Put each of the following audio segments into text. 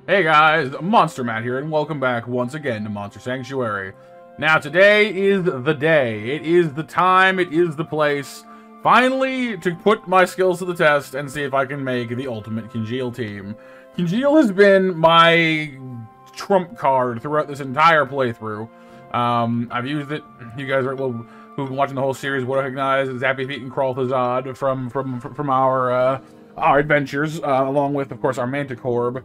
Hey guys, Monster Matt here, and welcome back once again to Monster Sanctuary. Now today is the day, it is the time, it is the place, finally to put my skills to the test and see if I can make the ultimate Congeal team. Congeal has been my trump card throughout this entire playthrough. I've used it, you guys who've been watching the whole series will recognize Zappy Feet and Kralthazad from our adventures, along with, of course, our Manticorb.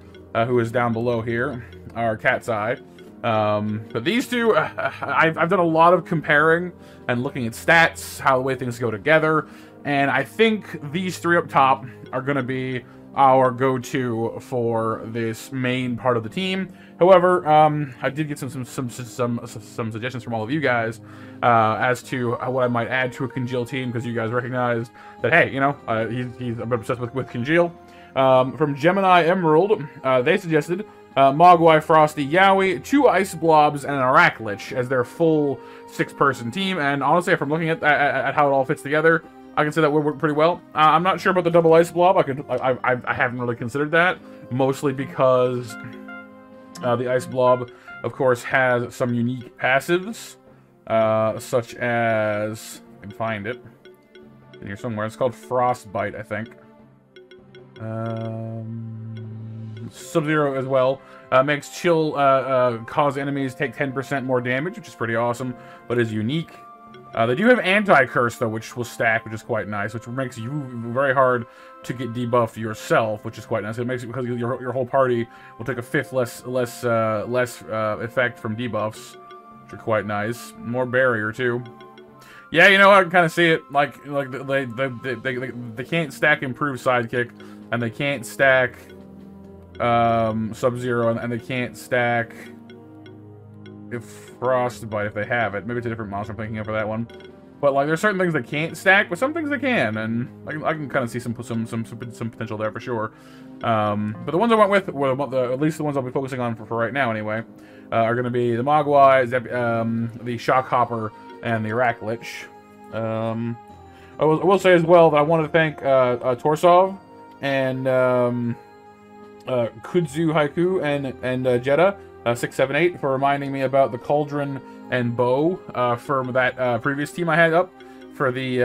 Who is down below here, our cat's eye. But these two, I've done a lot of comparing and looking at stats, how the way things go together, and I think these three up top are going to be our go-to for this main part of the team. However, I did get some suggestions from all of you guys as to what I might add to a Congeal team, because you guys recognized that, hey, you know, he's a bit obsessed with Congeal. From Gemini Emerald, they suggested Mogwai, Frosty, Yowie, 2 Ice Blobs, and an Arachlich as their full 6-person team. And honestly, if I'm looking at how it all fits together, I can say that would work pretty well. I'm not sure about the double Ice Blob. I haven't really considered that, mostly because the Ice Blob, of course, has some unique passives, such as, I can find it in here somewhere. It's called Frostbite, I think. Sub-Zero as well. Makes chill cause enemies take 10% more damage, which is pretty awesome, but is unique. They do have anti-curse though, which will stack, which is quite nice, which makes you very hard to get debuffed yourself, which is quite nice. It makes it because your whole party will take a 1/5 less effect from debuffs, which are quite nice. More barrier too. Yeah, you know, I can kind of see it. Like they can't stack improved sidekick, and they can't stack Sub-Zero, and they can't stack Frostbite if they have it. Maybe it's a different monster I'm thinking of for that one. But like, there's certain things they can't stack, but some things they can, and I can kind of see some potential there for sure. But the ones I went with, well, at least the ones I'll be focusing on for right now anyway, are going to be the Mogwai, the Shockhopper, and the Arachlich. I will say as well that I want to thank Torsov and Kudzu Haiku and Jetta 678 for reminding me about the Cauldron and Bow from that previous team I had up for the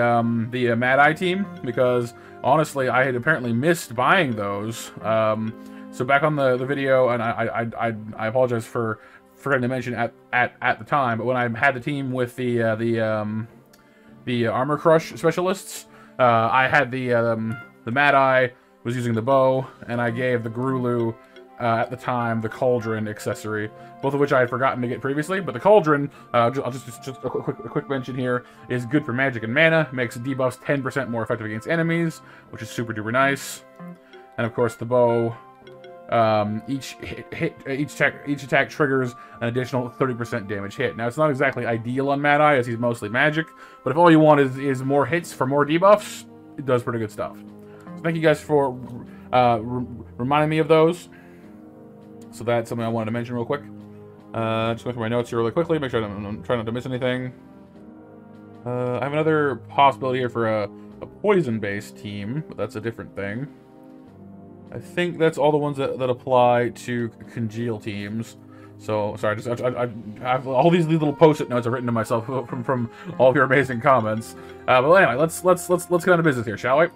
Mad Eye team, because honestly I had apparently missed buying those. So back on the video, and I apologize for forgetting to mention at the time, but when I had the team with the Armor Crush specialists, I had the Mad Eye was using the bow, and I gave the Grulu at the time the Cauldron accessory, both of which I had forgotten to get previously. But the Cauldron, I'll just a quick mention here, is good for magic and mana, makes debuffs 10% more effective against enemies, which is super duper nice. And of course the bow, each attack triggers an additional 30% damage hit. Now, it's not exactly ideal on Mad Eye, as he's mostly magic, but if all you want is more hits for more debuffs, it does pretty good stuff. So thank you guys for reminding me of those. So that's something I wanted to mention real quick. Just going through my notes here really quickly, make sure I'm trying not to miss anything. I have another possibility here for a poison-based team, but that's a different thing. I think that's all the ones that apply to Congeal teams. So sorry, I have all these little post-it notes I've written to myself from all of your amazing comments. But anyway, let's get on to business here, shall we?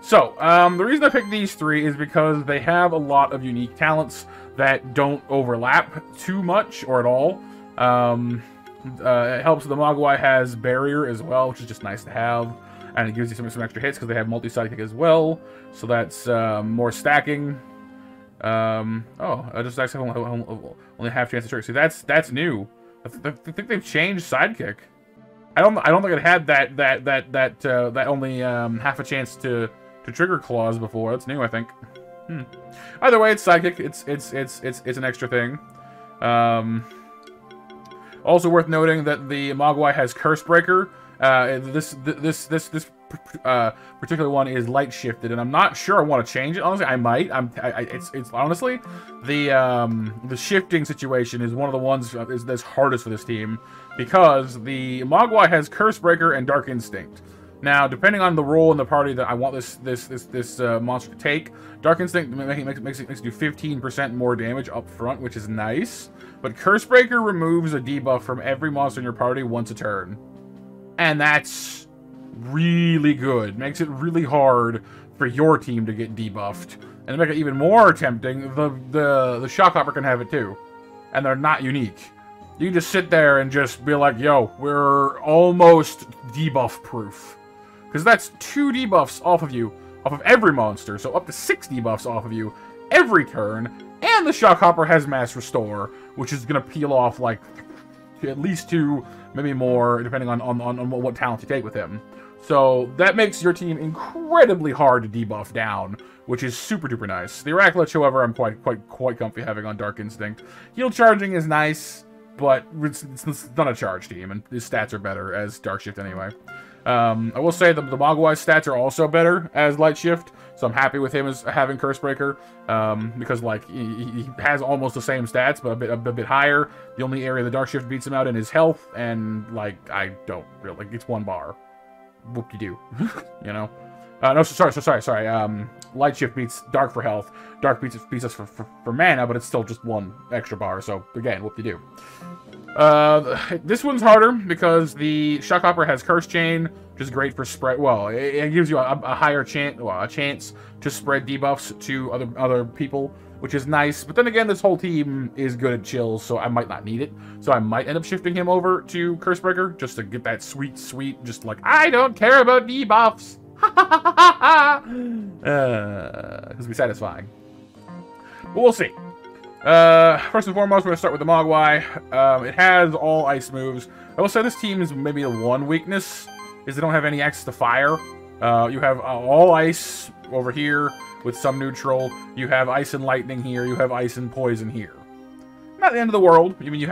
So the reason I picked these three is because they have a lot of unique talents that don't overlap too much or at all. It helps the Mogwai has barrier as well, which is just nice to have. And it gives you some extra hits because they have multi-sidekick as well. So that's more stacking. I just actually only half chance to trigger. See, that's new. I think they've changed sidekick. I don't think it had that only half a chance to trigger clause before. That's new, I think. Either way, it's sidekick. It's an extra thing. Also worth noting that the Mogwai has Curse Breaker. This particular one is light shifted, and I'm not sure I want to change it. Honestly, I might. It's honestly the shifting situation is one of the ones that's hardest for this team, because the Mogwai has Curse Breaker and Dark Instinct. Now, depending on the role in the party that I want this monster to take, Dark Instinct makes it do 15% more damage up front, which is nice. But Cursebreaker removes a debuff from every monster in your party once a turn. And that's really good. Makes it really hard for your team to get debuffed. And to make it even more tempting, the Shockhopper can have it too. And they're not unique. You can just sit there and just be like, yo, we're almost debuff proof. Because that's 2 debuffs off of you, off of every monster. So up to 6 debuffs off of you every turn. And the Shockhopper has Mass Restore, which is going to peel off like at least 2, maybe more, depending on what talent you take with him. So that makes your team incredibly hard to debuff down, which is super duper nice. The Oraculich, however, I'm quite comfy having on Dark Instinct. Heal charging is nice, but it's not a charge team, and his stats are better as Dark Shift anyway. I will say the Mogwai's stats are also better as Light Shift, so I'm happy with him as having Cursebreaker, because like he has almost the same stats, but a bit higher. The only area the Dark Shift beats him out in is health, and like I don't really, like, it's 1 bar. Whoop-de-doo, you know? No, sorry. Light Shift beats Dark for health. Dark beats us for mana, but it's still just 1 extra bar, so again, whoop-de-doo. This one's harder because the Shockhopper has Curse Chain, which is great for spread. Well, it gives you a higher chance, a chance to spread debuffs to other people, which is nice. But then again, this whole team is good at chills, so I might not need it. So I might end up shifting him over to Cursebreaker just to get that sweet, just like, I don't care about debuffs. Because be satisfying. But we'll see. First and foremost, we're going to start with the Mogwai. It has all ice moves. I will say this team is maybe the one weakness, is they don't have any access to fire. You have all ice over here with some neutral. You have ice and lightning here. You have ice and poison here. Not the end of the world. I mean,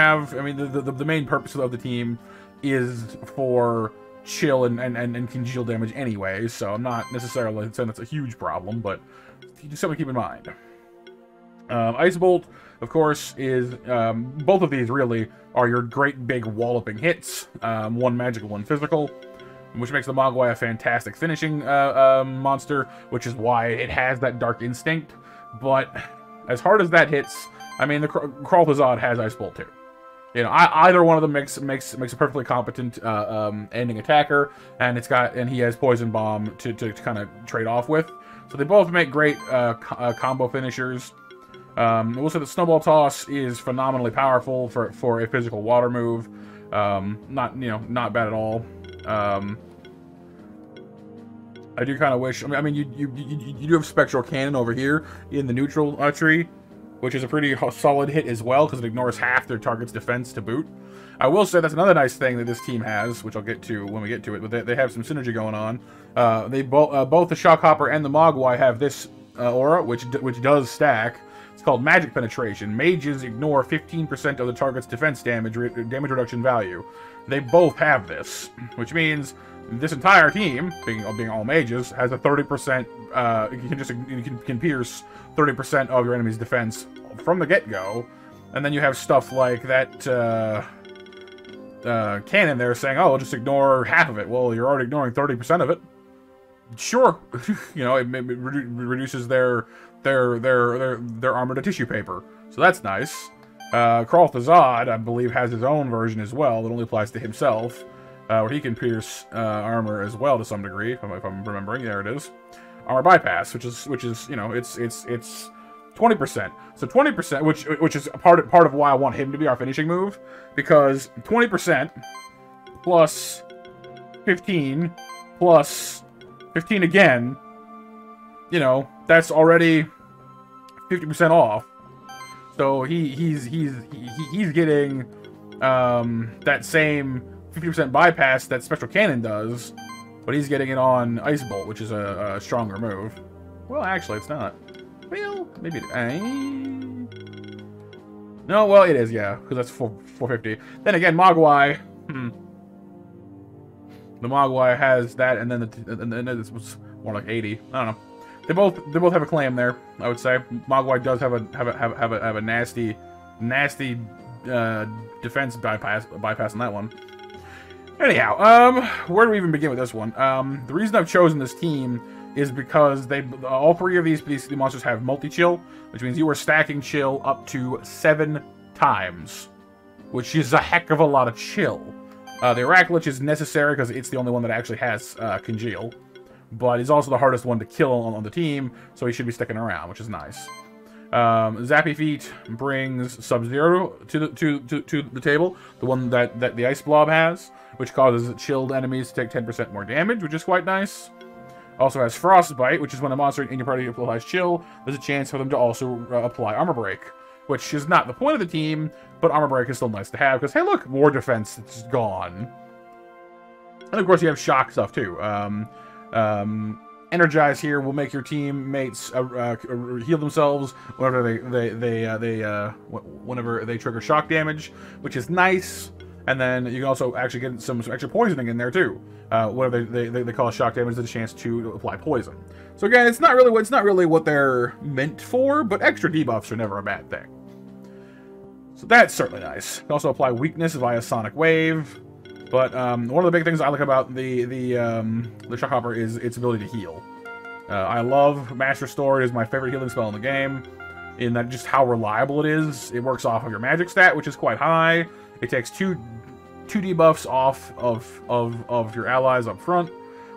the main purpose of the team is for chill and congeal damage anyway, so I'm not necessarily saying that's a huge problem, but just something to keep in mind. Ice Bolt, of course, is both of these really are your great big walloping hits, 1 magical, 1 physical, which makes the Mogwai a fantastic finishing monster, which is why it has that Dark Instinct. But as hard as that hits, I mean, the Kralthazad has Ice Bolt too. You know, either one of them makes a perfectly competent ending attacker, and he has Poison Bomb to kind of trade off with. So they both make great combo finishers. We'll say the Snowball Toss is phenomenally powerful for a physical water move. Not bad at all. I do kind of wish. I mean, you do have Spectral Cannon over here in the neutral tree, which is a pretty solid hit as well because it ignores half their target's defense to boot. I will say that's another nice thing that this team has, which I'll get to when we get to it. But they have some synergy going on. Both the Shockhopper and the Mogwai have this aura, which does stack. It's called Magic Penetration. Mages ignore 15% of the target's defense damage reduction value. They both have this, which means this entire team, being all mages, has a 30%. You can pierce 30% of your enemy's defense from the get-go, and then you have stuff like that cannon there saying, "Oh, I'll just ignore half of it." Well, you're already ignoring 30% of it. Sure, you know, it reduces their armor to tissue paper, so that's nice. Kralthazad, I believe, has his own version as well that only applies to himself, where he can pierce armor as well to some degree, if I'm remembering. There it is, armor bypass, which is you know, it's 20%. So 20%, which is part of why I want him to be our finishing move, because 20% plus 15 plus 15 again, you know, that's already 50% off. So he's getting that same 50% bypass that Spectral Cannon does, but he's getting it on Ice Bolt, which is a stronger move. Well, actually, it's not. Well, maybe no, well, it is, yeah, because that's 450. Then again, Mogwai. The Mogwai has that, and then this was more like 80. I don't know. They both have a claim there, I would say. Mogwai does have a nasty defense bypass on that one. Anyhow, where do we even begin with this one? The reason I've chosen this team is because all three of these monsters have multi-chill, which means you are stacking chill up to 7 times, which is a heck of a lot of chill. The Aracklich is necessary because it's the only one that actually has Congeal, but he's also the hardest one to kill on the team, so he should be sticking around, which is nice. Zappy Feet brings Sub-Zero to the table, the one that the Ice Blob has, which causes chilled enemies to take 10% more damage, which is quite nice. Also has Frostbite, which is when a monster in your party applies chill, there's a chance for them to also apply Armor Break, which is not the point of the team, but Armor Break is still nice to have, because, hey look, War Defense is gone. And of course you have Shock stuff, too. Energize here will make your teammates heal themselves whenever they trigger shock damage, which is nice. And then you can also actually get some extra poisoning in there too. Whatever they call shock damage, there's a chance to apply poison. So again, it's not really what they're meant for, but extra debuffs are never a bad thing. So that's certainly nice. You can also apply weakness via Sonic Wave. But one of the big things I like about the Shockhopper is its ability to heal. I love Mass Restore. It is my favorite healing spell in the game, in that just how reliable it is. It works off of your magic stat, which is quite high. It takes two debuffs off of your allies up front,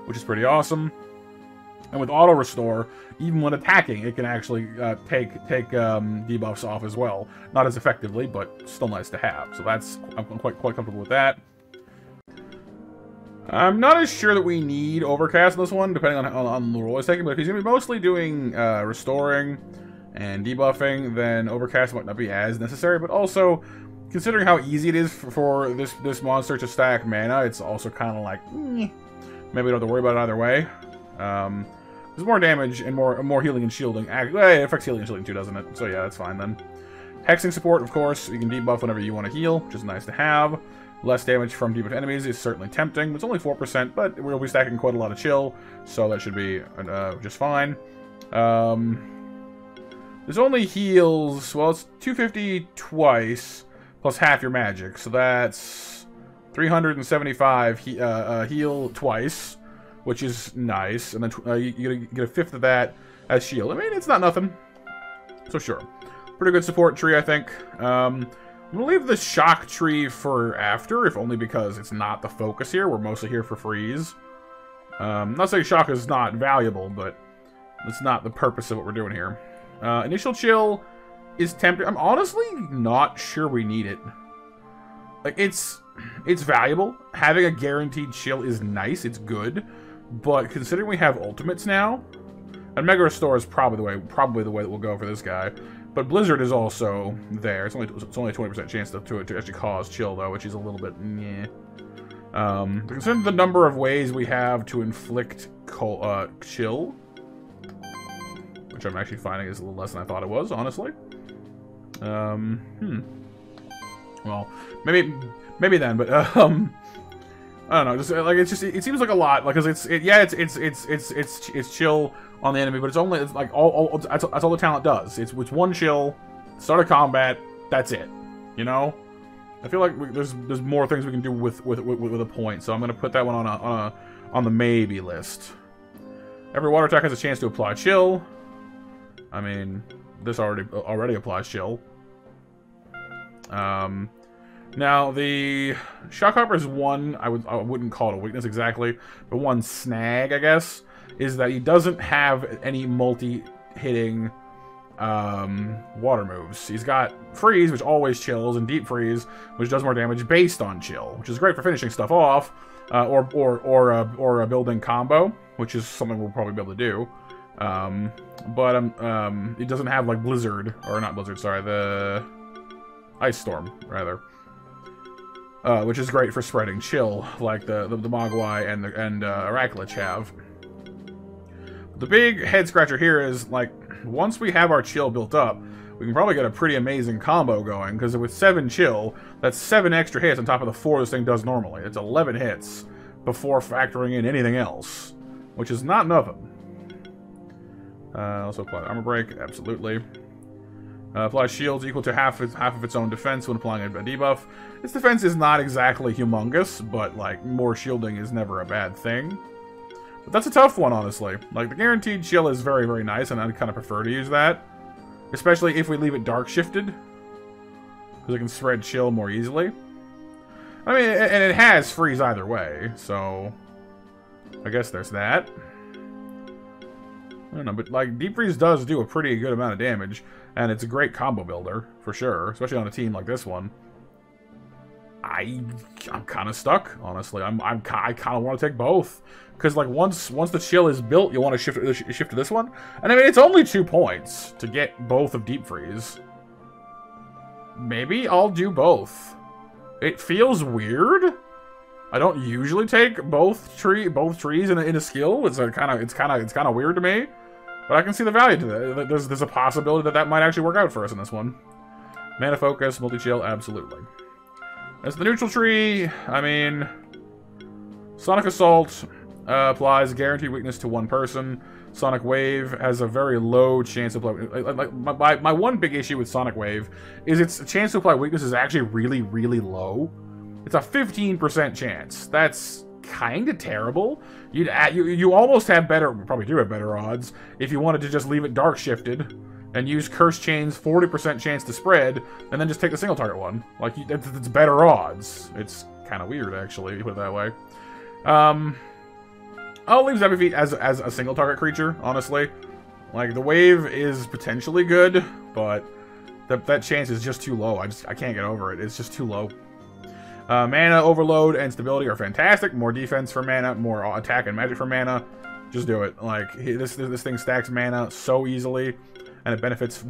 which is pretty awesome. And with Auto Restore, even when attacking, it can actually take debuffs off as well. Not as effectively, but still nice to have. So I'm quite comfortable with that. I'm not as sure that we need Overcast in this one, depending on the role he's taking, but if he's going to be mostly doing restoring and debuffing, then Overcast might not be as necessary, but also, considering how easy it is for this monster to stack mana, it's also kind of like, maybe we don't have to worry about it either way. There's more damage and more healing and shielding. It affects healing and shielding too, doesn't it? So yeah, that's fine then. Hexing support, of course, you can debuff whenever you want to heal, which is nice to have. Less damage from debuff enemies is certainly tempting. It's only 4%, but we'll be stacking quite a lot of chill, so that should be just fine. There's only heals, well, it's 250 twice, plus half your magic, so that's 375 heal twice, which is nice, and then you get a fifth of that as shield. I mean, it's not nothing, so sure. Pretty good support tree, I think. I'm going to leave the shock tree for after, if only because it's not the focus here. We're mostly here for freeze. Not saying shock is not valuable, but that's not the purpose of what we're doing here. Initial chill is tempting. I'm honestly not sure we need it. Like, it's valuable. Having a guaranteed chill is nice. It's good. But considering we have ultimates now, and Mega Restore is probably the way that we'll go for this guy. But Blizzard is also there. It's only a 20% chance to actually cause chill, though, which is a little bit meh. Considering the number of ways we have to inflict chill, which I'm actually finding is a little less than I thought it was, honestly. Well, maybe then, but I don't know. Just like it seems like a lot, like, because it's chill on the enemy, but it's like that's all the talent does. It's one chill, start a combat, that's it. You know, I feel like there's more things we can do with a point, so I'm gonna put that one on the maybe list. Every water attack has a chance to apply chill. I mean, this already applies chill. Now the Shockhopper's one, I wouldn't call it a weakness exactly, but one snag, I guess, is that he doesn't have any multi-hitting water moves. He's got Freeze, which always chills, and Deep Freeze, which does more damage based on chill, which is great for finishing stuff off, or a building combo, which is something we'll probably be able to do. But it doesn't have like Blizzard, or not Blizzard, sorry, the Ice Storm rather. Which is great for spreading chill, like the Mogwai and Aracklich have. The big head scratcher here is, like, once we have our chill built up, we can probably get a pretty amazing combo going, because with 7 chill, that's 7 extra hits on top of the 4 this thing does normally. It's 11 hits before factoring in anything else, which is not nothing. Also apply Armor Break, absolutely. Applies shields equal to half of its own defense when applying a debuff. Its defense is not exactly humongous, but like more shielding is never a bad thing. But that's a tough one, honestly. Like the guaranteed chill is very, very nice, and I kind of prefer to use that, especially if we leave it dark shifted, because it can spread chill more easily. I mean, and it has freeze either way, so I guess there's that. I don't know, but like Deep Freeze does do a pretty good amount of damage, and it's a great combo builder for sure, especially on a team like this one. I'm kind of stuck, honestly. I kind of want to take both, because like once the chill is built, you want to shift to this one, and I mean it's only 2 points to get both of Deep Freeze. Maybe I'll do both. It feels weird. I don't usually take both trees in a skill. It's kind of weird to me, but I can see the value to that. There's a possibility that might actually work out for us in this one. Mana focus, multi chill, absolutely. As the neutral tree, I mean, Sonic Assault applies guaranteed weakness to one person. Sonic Wave has a very low chance to apply. My one big issue with Sonic Wave is its chance to apply weakness is actually really, really low. It's a 15% chance. That's kind of terrible. You almost have better, probably do have better odds if you wanted to just leave it dark shifted and use Curse Chain's 40% chance to spread, and then just take the single target one. Like it's better odds. It's kind of weird actually, if you put it that way. I'll leave Zappy Feet as a single target creature, honestly. Like the wave is potentially good, but that chance is just too low. I can't get over it. It's just too low. Mana overload and stability are fantastic. More defense for mana, more attack and magic for mana. Just do it. Like this thing stacks mana so easily, and it benefits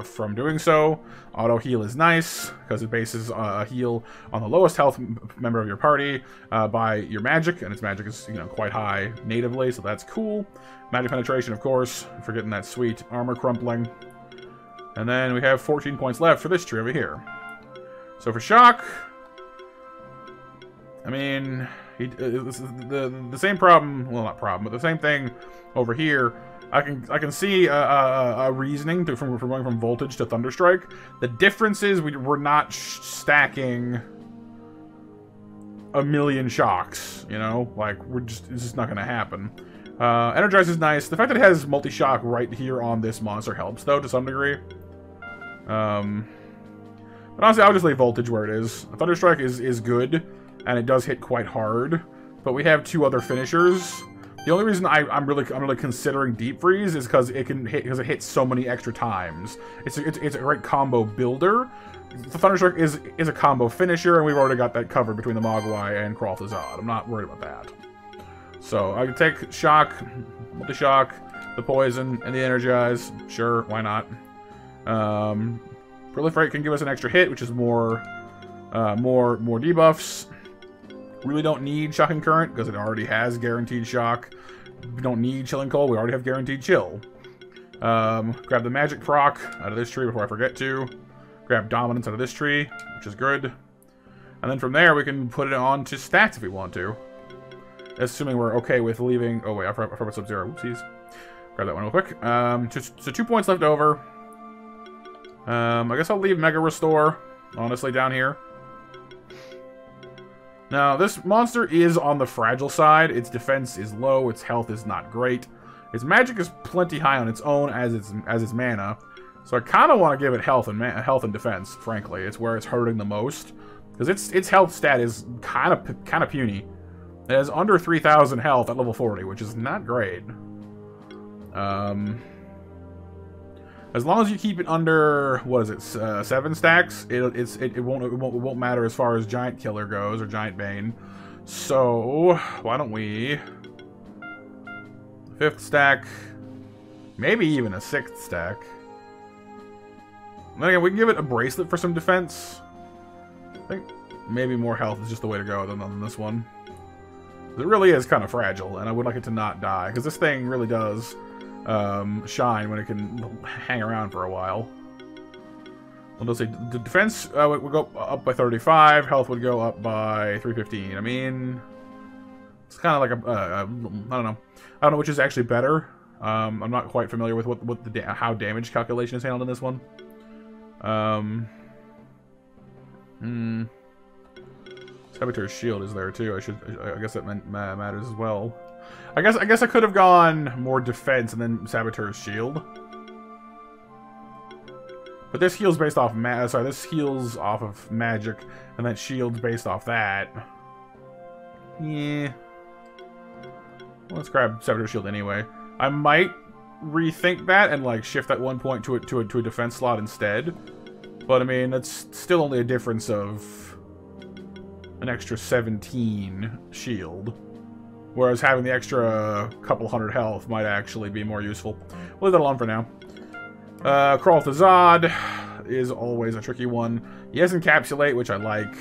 from doing so. Auto heal is nice because it bases a heal on the lowest health member of your party by your magic, and its magic is quite high natively, so that's cool. Magic penetration, of course, for getting that sweet armor crumpling. And then we have 14 points left for this tree over here. So for shock, I mean, the same problem, well, not problem, but the same thing over here. I can see a reasoning from going from Voltage to Thunderstrike. The difference is we're not stacking a million shocks, like it's just not gonna happen. Energize is nice. The fact that it has multi-shock right here on this monster helps, though, to some degree. But honestly, I'll just leave Voltage where it is. Thunderstrike is good, and it does hit quite hard, but we have 2 other finishers. The only reason I'm really considering Deep Freeze is because it hits so many extra times. It's a great combo builder. The Thunderstruck is a combo finisher, and we've already got that covered between the Mogwai and Kralthazad. I'm not worried about that. So I can take Shock, Multi-Shock, the Poison, and the Energize. Sure, why not? Proliferate can give us an extra hit, which is more debuffs. Really don't need Shocking Current because it already has guaranteed shock. We don't need Chilling Cold. We already have guaranteed chill. Grab the magic proc out of this tree before I forget to. Grab dominance out of this tree, which is good. And then from there we can put it on to stats if we want to. Assuming we're okay with leaving. Oh wait, I forgot about Sub-Zero. Oopsies. Grab that one real quick. So 2 points left over. I guess I'll leave Mega Restore, honestly, down here. Now, this monster is on the fragile side. Its defense is low. Its health is not great. Its magic is plenty high on its own as its mana. So I kind of want to give it health and defense. Frankly, it's where it's hurting the most because its health stat is kind of puny. It has under 3,000 health at level 40, which is not great. As long as you keep it under, what is it, 7 stacks, it won't matter as far as Giant Killer goes, or Giant Bane. So, why don't we... 5th stack, maybe even a 6th stack. Then again, we can give it a bracelet for some defense. I think maybe more health is just the way to go than this one. It really is kind of fragile, and I would like it to not die, because this thing really does... shine when it can hang around for a while. We'll just say the defense would go up by 35, health would go up by 315. I mean, it's kind of like I don't know. I don't know which is actually better. I'm not quite familiar with how damage calculation is handled in this one. Saboteur's shield is there too. I guess that matters as well. I guess I could have gone more defense and then Saboteur's shield. But this heals based off this heals off of magic, and that shield's based off that. Yeah. Well, let's grab Saboteur's shield anyway. I might rethink that and like shift that 1 point to a defense slot instead. But I mean, that's still only a difference of an extra 17 shield. Whereas having the extra couple hundred health might actually be more useful. We'll leave that alone for now. Crawl to Zod is always a tricky one. He has Encapsulate, which I like.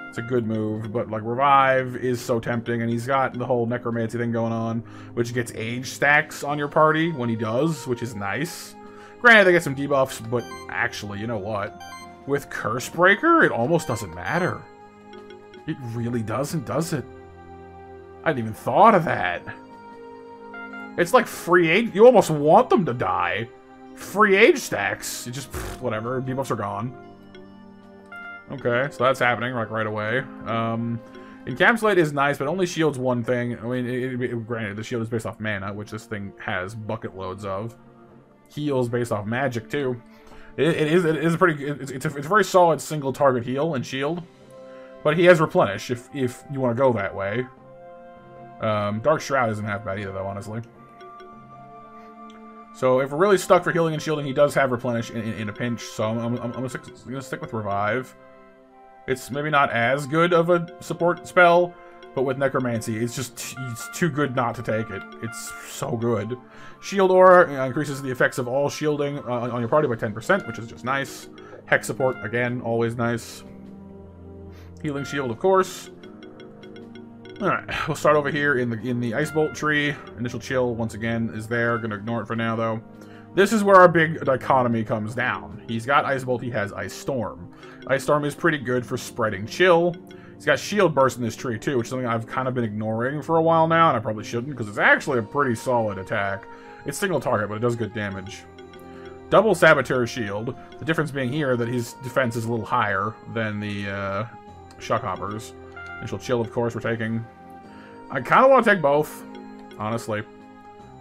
It's a good move, but like Revive is so tempting, and he's got the whole Necromancy thing going on, which gets age stacks on your party when he does, which is nice. Granted, they get some debuffs, but actually, you know what? With Curse Breaker, it almost doesn't matter. It really doesn't, does it? I hadn't even thought of that. It's like free age. You almost want them to die. Free age stacks. You just, whatever. Debuffs are gone. Okay, so that's happening like right away. Encapsulate is nice, but only shields one thing. I mean, granted, the shield is based off mana, which this thing has bucket loads of. Heals based off magic too. It is a pretty. It's a very solid single target heal and shield. But he has Replenish if you want to go that way. Dark Shroud isn't half bad either, though, honestly. So if we're really stuck for healing and shielding, he does have Replenish in a pinch. So I'm gonna stick with Revive. It's maybe not as good of a support spell, but with Necromancy, it's too good not to take it. It's so good. Shield Aura increases the effects of all shielding on your party by 10%, which is just nice. Hex support, again, always nice. Healing Shield, of course. Alright, we'll start over here in the Ice Bolt tree. Initial Chill, once again, is there. Gonna ignore it for now, though. This is where our big dichotomy comes down. He's got Ice Bolt, he has Ice Storm. Ice Storm is pretty good for spreading chill. He's got Shield Burst in this tree, too, which is something I've kind of been ignoring for a while now, and I probably shouldn't, because it's actually a pretty solid attack. It's single target, but it does good damage. Double Saboteur Shield. The difference being here that his defense is a little higher than the Shockhoppers. Initial Chill, of course, we're taking. I kind of want to take both, honestly.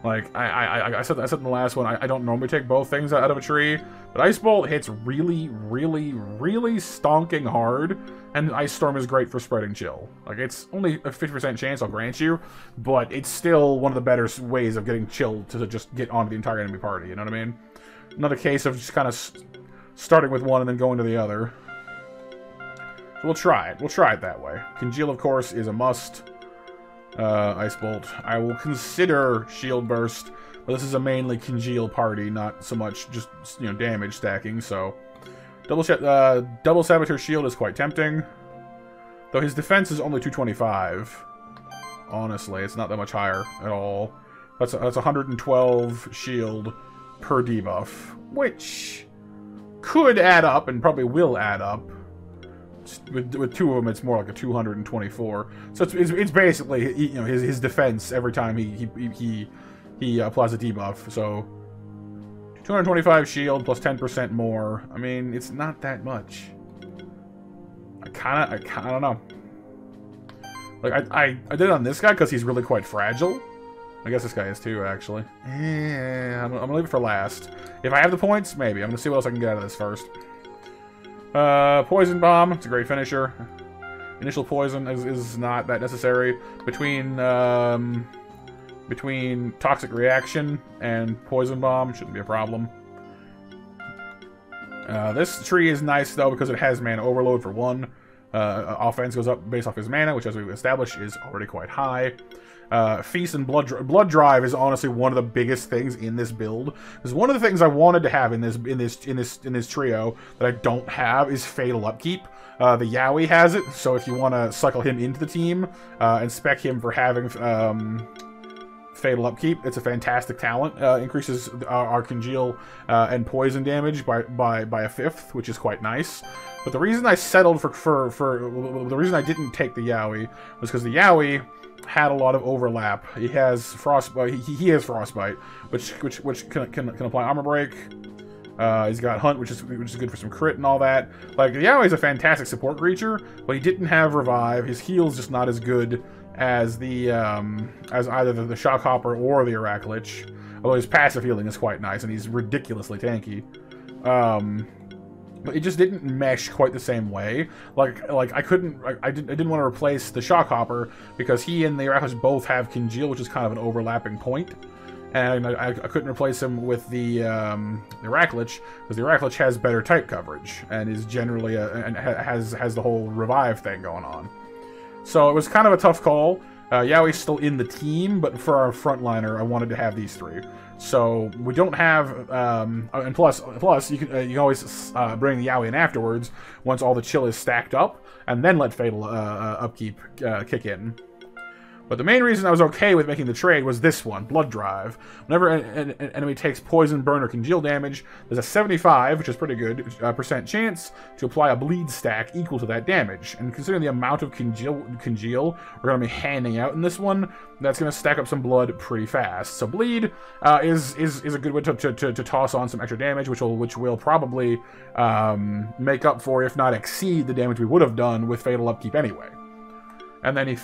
Like, I said in the last one, I don't normally take both things out of a tree, but Ice Bolt hits really, really, really stonking hard, and Ice Storm is great for spreading chill. Like, it's only a 50% chance, I'll grant you, but it's still one of the better ways of getting chill to just get onto the entire enemy party, you know what I mean? Not a case of just kind of starting with one and then going to the other. So we'll try it. We'll try it that way. Congeal, of course, is a must. Ice Bolt. I will consider Shield Burst, but this is a mainly Congeal party, not so much just, you know, damage stacking, so... Double Saboteur Shield is quite tempting, though his defense is only 225. Honestly, it's not that much higher at all. That's 112 shield per debuff, which could add up, and probably will add up. With two of them, it's more like a 224. So it's basically, you know, his defense every time he applies a debuff. So 225 shield plus 10% more. I mean, it's not that much. I don't know. Like I did it on this guy because he's really quite fragile. I guess this guy is too, actually. Yeah, I'm gonna leave it for last. If I have the points, maybe. I'm gonna see what else I can get out of this first. Poison Bomb, it's a great finisher. Initial poison is not that necessary. Between Toxic Reaction and Poison Bomb, shouldn't be a problem. This tree is nice, though, because it has mana overload for one. Offense goes up based off his mana, which, as we've established, is already quite high. Feast and Blood Drive is honestly one of the biggest things in this build. Because one of the things I wanted to have in this trio that I don't have is Fatal Upkeep. The Yowie has it, so if you want to cycle him into the team and spec him for having Fatal Upkeep, it's a fantastic talent. Increases our Congeal and poison damage by a fifth, which is quite nice. But the reason I settled the reason I didn't take the Yowie was because the Yowie had a lot of overlap. He has Frostbite. He has Frostbite, which can apply Armor Break. He's got Hunt, which is good for some crit and all that. Like, Yaoi's a fantastic support creature, but he didn't have Revive. His heal's just not as good as the as either the Shockhopper or the Arachlich. Although his passive healing is quite nice, and he's ridiculously tanky. But it just didn't mesh quite the same way. Like I didn't want to replace the Shockhopper because he and the Arachlich both have Congeal, which is kind of an overlapping point. And I couldn't replace him with the Arachlich because the Arachlich has better type coverage and is generally and has the whole revive thing going on. So it was kind of a tough call. Yaoi's still in the team, but for our frontliner, I wanted to have these three. So we don't have, and plus you can always bring the Yaoi in afterwards once all the chill is stacked up, and then let Fatal Upkeep kick in. But the main reason I was okay with making the trade was this one, Blood Drive. Whenever an enemy takes Poison, Burn, or Congeal damage, there's a 75, which is pretty good, % chance to apply a bleed stack equal to that damage. And considering the amount of Congeal we're going to be handing out in this one, that's going to stack up some blood pretty fast. So Bleed is a good way to toss on some extra damage, which will probably make up for, if not exceed, the damage we would have done with Fatal Upkeep anyway. And then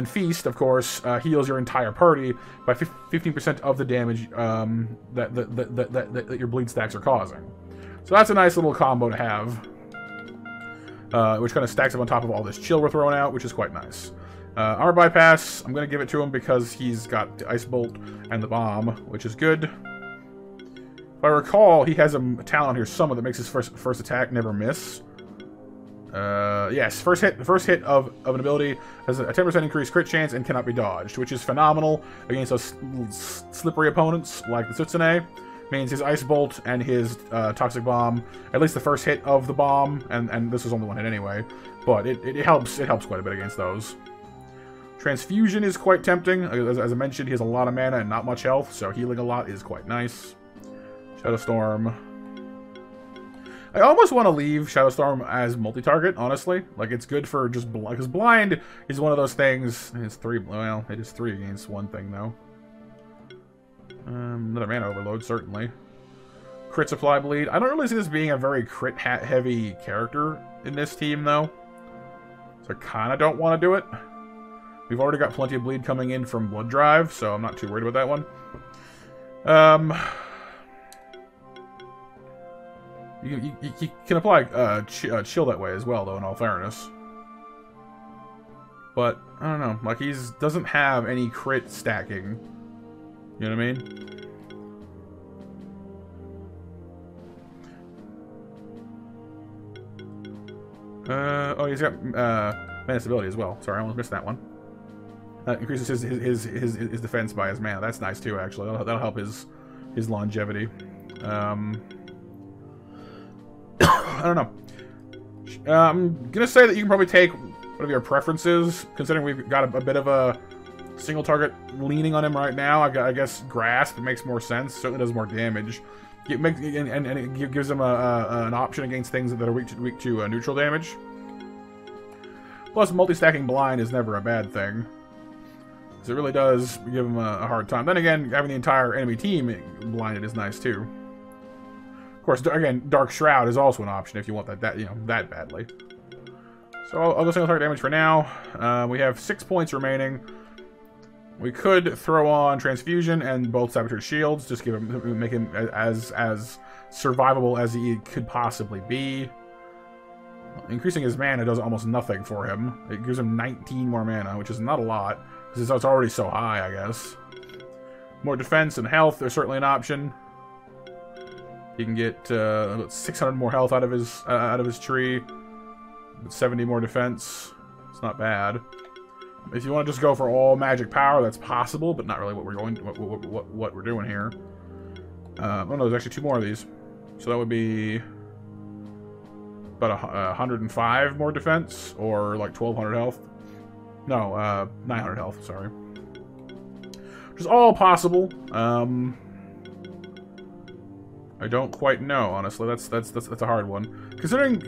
Feast, of course, heals your entire party by 15% of the damage that your bleed stacks are causing. So that's a nice little combo to have, which kind of stacks up on top of all this chill we're throwing out, which is quite nice. Armor Bypass, I'm going to give it to him because he's got the Ice Bolt and the Bomb, which is good. If I recall, he has a talent on here somewhere that makes his first attack never miss. Yes, first hit of an ability has a 10% increased crit chance and cannot be dodged, which is phenomenal against those slippery opponents like the Tsutsune. Means his Ice Bolt and his Toxic Bomb, at least the first hit of the bomb, and this was only one hit anyway, but it helps quite a bit against those. Transfusion is quite tempting. As I mentioned, he has a lot of mana and not much health, so healing a lot is quite nice. Shadowstorm. I almost want to leave Shadowstorm as multi-target, honestly. Like, it's good for just because Blind is one of those things. It's three. Well, it is 3 against one thing, though. Another mana overload, certainly. Crit supply bleed. I don't really see this being a very crit-heavy character in this team, though. So I kind of don't want to do it. We've already got plenty of bleed coming in from Blood Drive, so I'm not too worried about that one. You can apply chill that way as well, though, in all fairness. But, I don't know. Like, he doesn't have any crit stacking. You know what I mean? Oh, he's got mana stability as well. Sorry, I almost missed that one. That increases his defense by his mana. That's nice, too, actually. That'll help his longevity. I don't know. I'm gonna say that you can probably take one of your preferences, considering we've got a bit of a single target leaning on him right now. I guess Grasp makes more sense. Certainly does more damage. It makes and it gives him an option against things that are weak to neutral damage. Plus, multi-stacking Blind is never a bad thing, because it really does give him a hard time. Then again, having the entire enemy team blinded is nice too. Of course, again, Dark Shroud is also an option if you want that badly. So I'll go single target damage for now. We have 6 points remaining. We could throw on Transfusion and both Saboteur Shields, just make him as survivable as he could possibly be. Increasing his mana does almost nothing for him. It gives him 19 more mana, which is not a lot, because it's already so high, I guess. More defense and health are certainly an option. He can get about 600 more health out of his tree, 70 more defense. It's not bad. If you want to just go for all magic power, that's possible, but not really what we're doing here. Oh no, there's actually 2 more of these, so that would be about 105 more defense, or like 1200 health. No, 900 health. Sorry, which is all possible. I don't quite know, honestly. That's a hard one. Considering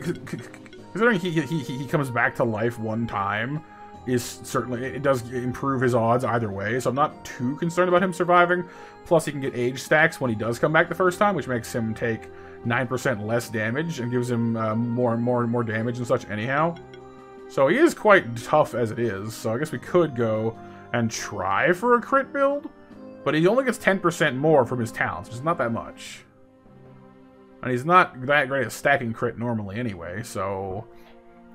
he comes back to life one time, is certainly, it does improve his odds either way. So I'm not too concerned about him surviving. Plus, he can get age stacks when he does come back the first time, which makes him take 9% less damage and gives him more damage and such anyhow. So he is quite tough as it is. So I guess we could go and try for a crit build, but he only gets 10% more from his talents, which is not that much. And he's not that great at stacking crit normally anyway, so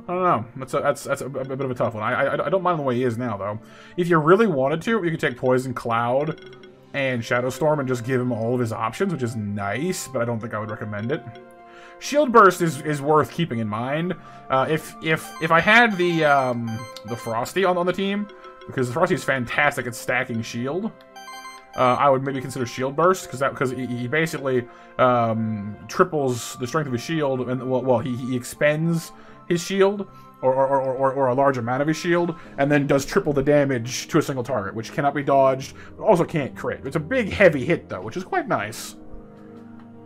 I don't know. That's a bit of a tough one. I don't mind the way he is now, though. If you really wanted to, you could take Poison Cloud and Shadow Storm and just give him all of his options, which is nice, but I don't think I would recommend it. Shield Burst is worth keeping in mind. If I had the Frosty on the team, because the Frosty is fantastic at stacking shield, I would maybe consider Shield Burst, because he basically triples the strength of his shield, and well he expends his shield or a large amount of his shield, and then does triple the damage to a single target, which cannot be dodged, but also can't crit. It's a big heavy hit though, which is quite nice.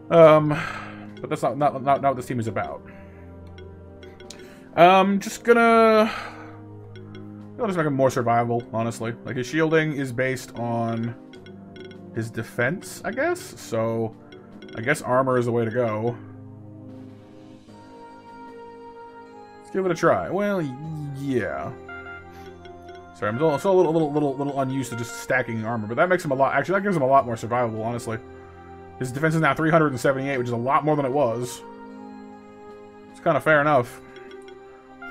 But that's not what this team is about. Just gonna I'll just make him more survivable, honestly. Like, his shielding is based on his defense, I guess? So, I guess armor is the way to go. Let's give it a try. Well, yeah. Sorry, I'm still a little unused to just stacking armor, but that makes him a lot... Actually, that gives him a lot more survivable, honestly. His defense is now 378, which is a lot more than it was. It's kind of fair enough.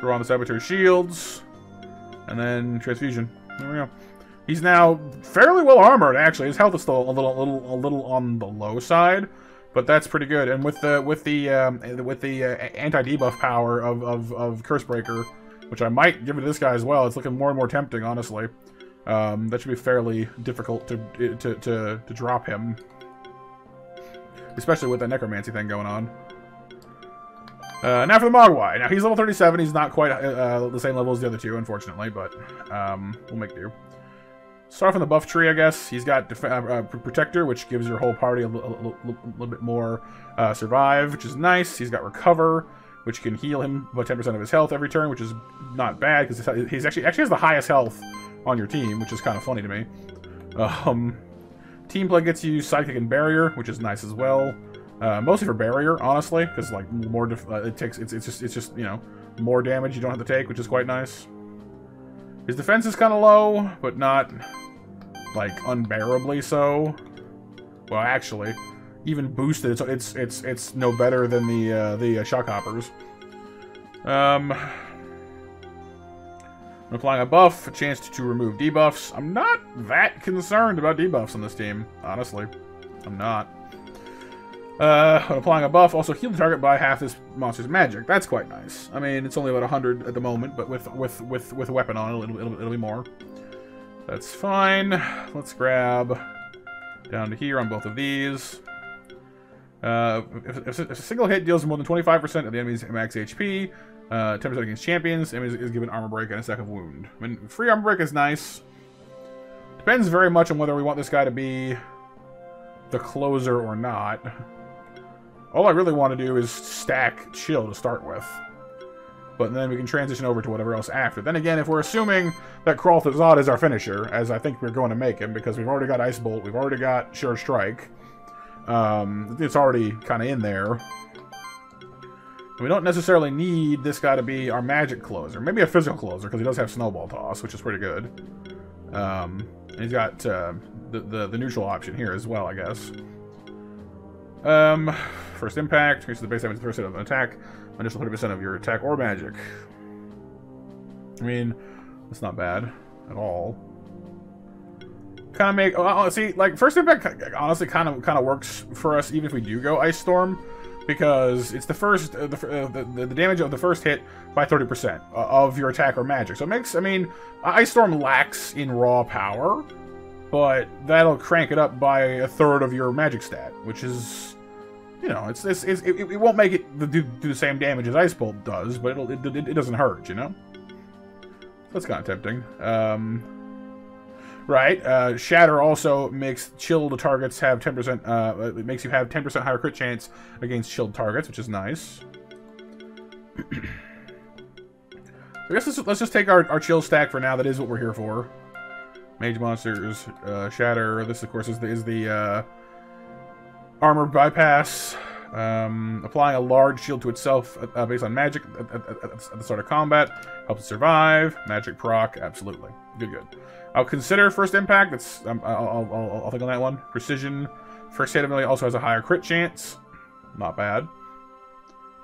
Throw on the Saboteur Shields. And then Transfusion. There we go. He's now fairly well armored, actually. His health is still a little on the low side, but that's pretty good. And with the anti-debuff power of Cursebreaker, which I might give it to this guy as well, it's looking more and more tempting, honestly. That should be fairly difficult to drop him, especially with that Necromancy thing going on. Now for the Mogwai. Now, he's level 37. He's not quite the same level as the other two, unfortunately, but we'll make do. Start off on the buff tree, I guess. He's got Protector, which gives your whole party a little bit more survive, which is nice. He's got Recover, which can heal him by 10% of his health every turn, which is not bad, because he's actually has the highest health on your team, which is kind of funny to me. Team Play gets you Sidekick and Barrier, which is nice as well. Mostly for Barrier, honestly, because like more it's just you know, more damage you don't have to take, which is quite nice. His defense is kind of low, but not like unbearably so. Well, actually, even boosted, it's no better than the Shock Hoppers. Applying a buff, a chance to remove debuffs. I'm not that concerned about debuffs on this team, honestly. I'm not. Applying a buff, also heal the target by half this monster's magic. That's quite nice. I mean, it's only about 100 at the moment, but with a weapon on it, it'll be more. That's fine. Let's grab down to here on both of these. If a single hit deals more than 25% of the enemy's max HP, 10% against champions, enemies is given armor break and a stack of wound. I mean, free armor break is nice. Depends very much on whether we want this guy to be the closer or not. All I really want to do is stack Chill to start with. But then we can transition over to whatever else after. Then again, if we're assuming that Kralthazad is our finisher, as I think we're going to make him, because we've already got Ice Bolt, we've already got Sure Strike. It's already kind of in there. We don't necessarily need this guy to be our magic closer. Maybe a physical closer, because he does have Snowball Toss, which is pretty good. And he's got the neutral option here as well, I guess. First impact, increases the base damage of an attack, initial 30% of your attack or magic. I mean, that's not bad at all. Kind of make see, like, first impact honestly kind of works for us even if we do go Ice Storm, because it's the first the damage of the first hit by 30% of your attack or magic. So it makes, I mean, Ice Storm lacks in raw power, but that'll crank it up by a third of your magic stat, which is, you know, it won't make it do the same damage as Ice Bolt does, but it doesn't hurt, you know. That's kind of tempting. Right. Shatter also makes chilled targets have 10%. It makes you have 10% higher crit chance against chilled targets, which is nice. I guess let's just take our chill stack for now. That is what we're here for. Mage monsters, Shatter. This, of course, is the armor bypass. Applying a large shield to itself based on magic at the start of combat helps it survive. Magic proc, absolutely. Good, good. I'll consider first impact. That's I'll think on that one. Precision. First hit ability also has a higher crit chance. Not bad.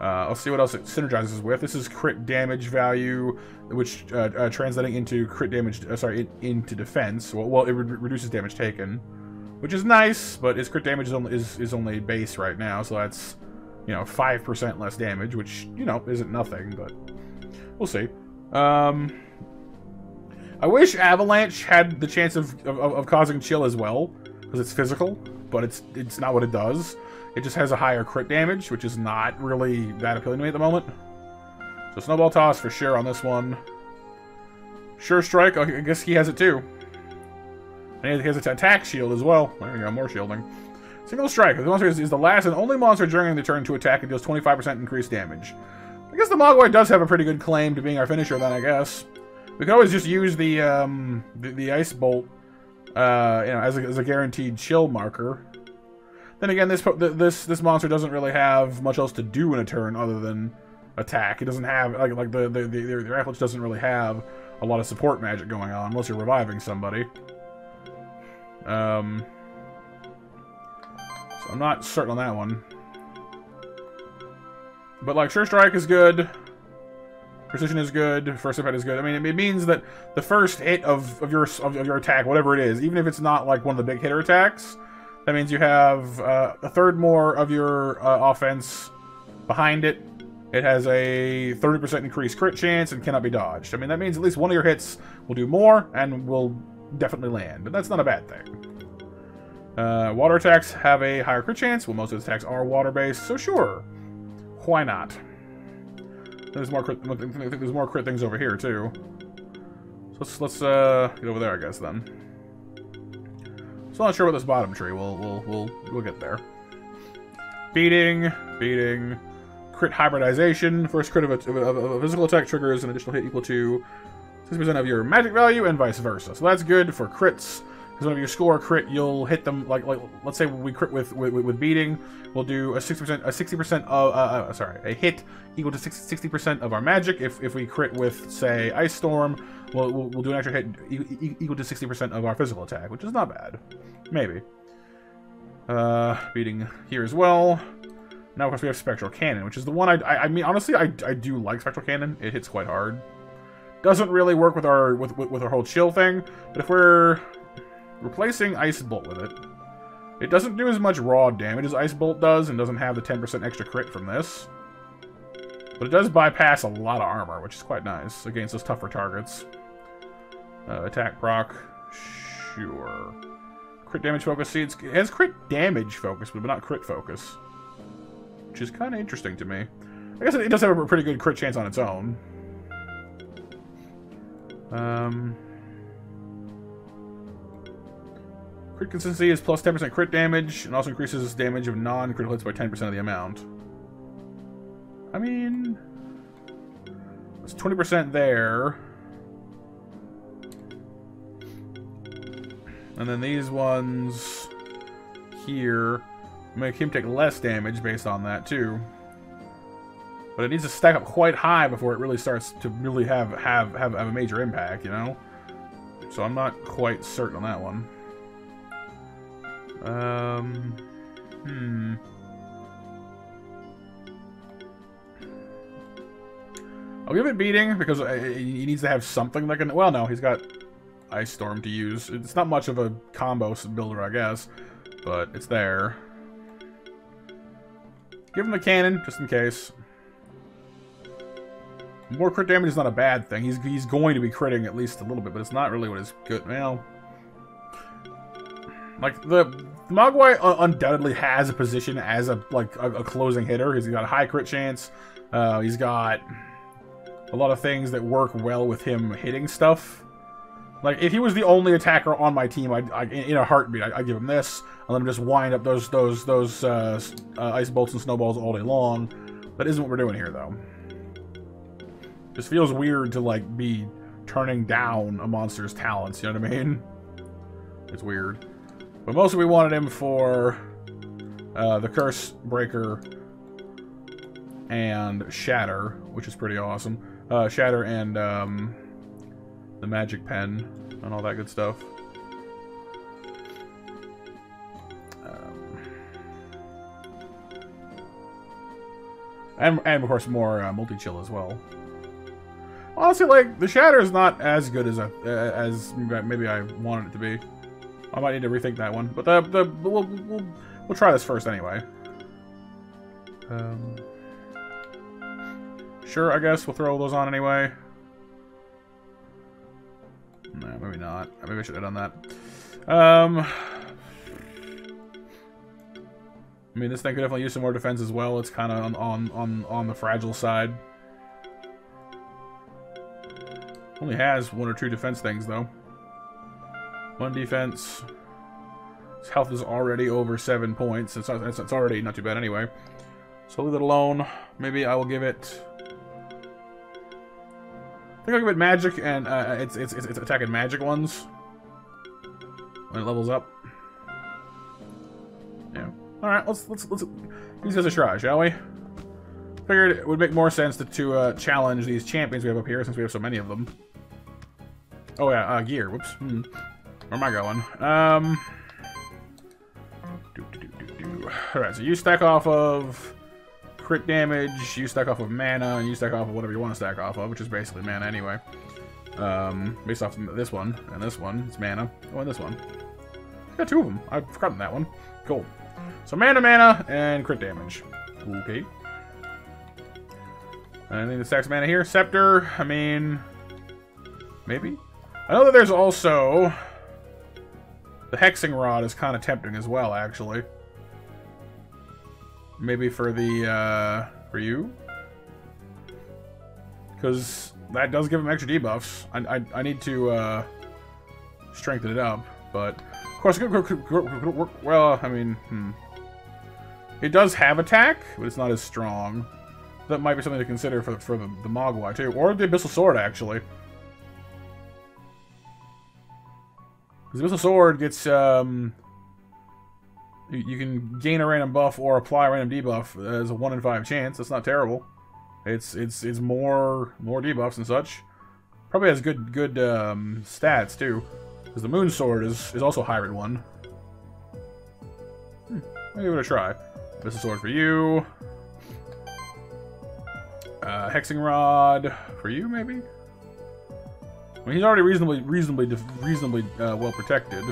Let's see what else it synergizes with. This is crit damage value, which translating into crit damage. Into defense. Well, it reduces damage taken, which is nice. But its crit damage is only base right now, so that's 5% less damage, which isn't nothing, but we'll see. I wish Avalanche had the chance of causing chill as well, because it's physical, but it's not what it does. It just has a higher crit damage, which is not really that appealing to me at the moment. So Snowball Toss for sure on this one. Sure Strike, I guess he has it too. And he has an attack shield as well. There we go, more shielding. Single Strike. The monster is the last and only monster during the turn to attack and deals 25% increased damage. I guess the Mogwai does have a pretty good claim to being our finisher then, I guess. We could always just use the Ice Bolt, as a guaranteed chill marker. Then again, this monster doesn't really have much else to do in a turn other than attack. It doesn't have like the Avalanche doesn't really have a lot of support magic going on unless you're reviving somebody. So I'm not certain on that one. But like Sure Strike is good. Precision is good. First impact is good. I mean, it means that the first hit of your attack, whatever it is, even if it's not like one of the big hitter attacks, that means you have a third more of your offense behind it. It has a 30% increased crit chance and cannot be dodged. I mean, that means at least one of your hits will do more and will definitely land. But that's not a bad thing. Water attacks have a higher crit chance. Well, most of the attacks are water-based, so sure. Why not? There's more crit, I think there's more crit things over here, too. So let's get over there, I guess, then. Still not sure about this bottom tree. We'll get there. Beating. Crit hybridization. First crit of a physical attack triggers an additional hit equal to 60% of your magic value, and vice versa. So that's good for crits. Because whenever you score a crit, you'll hit them like let's say we crit with beating, we'll do a 60% of a hit equal to 60% of our magic. If we crit with say Ice Storm, we'll do an extra hit equal to 60% of our physical attack, which is not bad. Maybe. Beating here as well. Now of course we have Spectral Cannon, which is the one I mean honestly I do like Spectral Cannon. It hits quite hard. Doesn't really work with our whole chill thing, but if we're replacing Ice Bolt with it, it doesn't do as much raw damage as Ice Bolt does, and doesn't have the 10% extra crit from this. But it does bypass a lot of armor, which is quite nice against those tougher targets. Attack proc, sure. Crit damage focus. See, it has crit damage focus, but not crit focus, which is kind of interesting to me. I guess it does have a pretty good crit chance on its own. Crit consistency is plus 10% crit damage, and also increases damage of non-critical hits by 10% of the amount. I mean, it's 20% there. And then these ones here make him take less damage based on that too. But it needs to stack up quite high before it really starts to really have a major impact, you know? So I'm not quite certain on that one. I'll give it beating because he needs to have something that can. Well, no, he's got Ice Storm to use. It's not much of a combo builder, I guess, but it's there. Give him the cannon just in case. More crit damage is not a bad thing. He's going to be critting at least a little bit, but it's not really what is good. Well, like the Mogwai undoubtedly has a position as a closing hitter. He's got a high crit chance. He's got a lot of things that work well with him hitting stuff. Like if he was the only attacker on my team, in a heartbeat, I'd give him this and let him just wind up those ice bolts and snowballs all day long. That isn't what we're doing here, though. Just feels weird to like be turning down a monster's talents. You know what I mean? It's weird. But mostly we wanted him for the Curse Breaker and Shatter, which is pretty awesome. Shatter and the Magic Pen and all that good stuff. And of course more multi-chill as well. Honestly, like, the Shatter is not as good as maybe I wanted it to be. I might need to rethink that one, but we'll try this first anyway. Sure, I guess we'll throw those on anyway. No, maybe not. Maybe I should have done that. I mean, this thing could definitely use some more defense as well. It's kind of on the fragile side. Only has 1 or 2 defense things though. 1 defense. His health is already over 7 points. It's already not too bad anyway. So leave it alone. Maybe I will give it. I think I'll give it magic and it's attacking magic ones when it levels up. Yeah. All right. Let's use this a try, shall we? Figured it would make more sense to challenge these champions we have up here since we have so many of them. Oh yeah, gear. Whoops. Where am I going? Alright, so you stack off of crit damage, you stack off of mana, and you stack off of whatever you want to stack off of, which is basically mana anyway. Based off this one, and this one, it's mana. Oh, and this one. Got 2 of them. I've forgotten that one. Cool. So mana, and crit damage. Okay. Anything that stacks mana here? Scepter, I mean... maybe? I know that there's also... the Hexing Rod is kind of tempting as well, actually. Maybe for the, for you? Because that does give him extra debuffs. I need to, strengthen it up, but... of course, well, I mean, It does have attack, but it's not as strong. That might be something to consider for the Mogwai, too. Or the Abyssal Sword, actually. Because the Abyssal Sword gets, you can gain a random buff or apply a random debuff as a 1 in 5 chance. That's not terrible. It's more debuffs and such. Probably has good stats, too. Because the Moon Sword is also a hybrid one. I'll give it a try. Abyssal Sword for you. Hexing Rod for you, maybe? I mean, he's already reasonably well protected.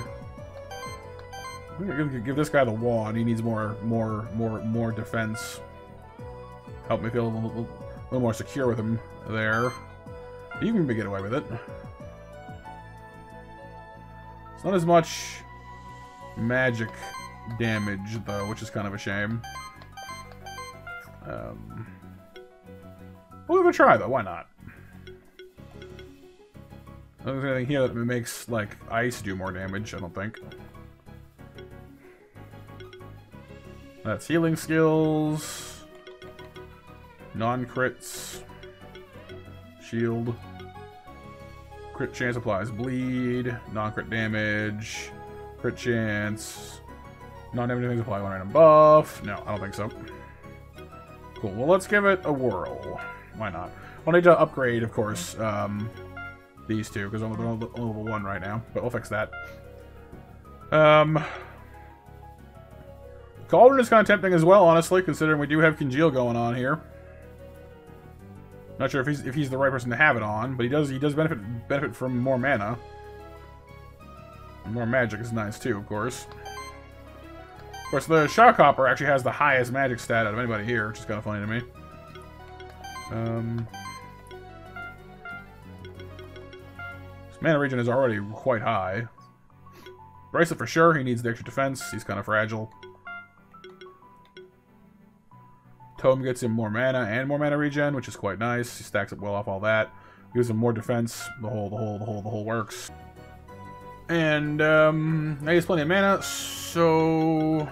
I'm gonna give this guy the wand. He needs more defense. Help me feel a little more secure with him there. You can maybe get away with it. It's not as much magic damage though, which is kind of a shame. We'll give it a try though. Why not? I don't think there's anything here that makes, like, ice do more damage, I don't think. That's healing skills. Non-crits. Shield. Crit chance applies bleed. Non-crit damage. Crit chance. Non-damage things apply 1 random buff. No, I don't think so. Cool. Well, let's give it a whirl. Why not? I'll need to upgrade, of course, these two, because I'm on level 1 right now, but we'll fix that. Cauldron is kind of tempting as well, honestly, considering we do have Congeal going on here. Not sure if he's the right person to have it on, but he does benefit from more mana. And more magic is nice too, of course. Of course, the Shockhopper actually has the highest magic stat out of anybody here, which is kind of funny to me. His mana regen is already quite high. Bracelet for sure, he needs the extra defense, he's kind of fragile. Tome gets him more mana and more mana regen, which is quite nice. He stacks up well off all that. Gives him more defense, the whole works. And now he has plenty of mana, so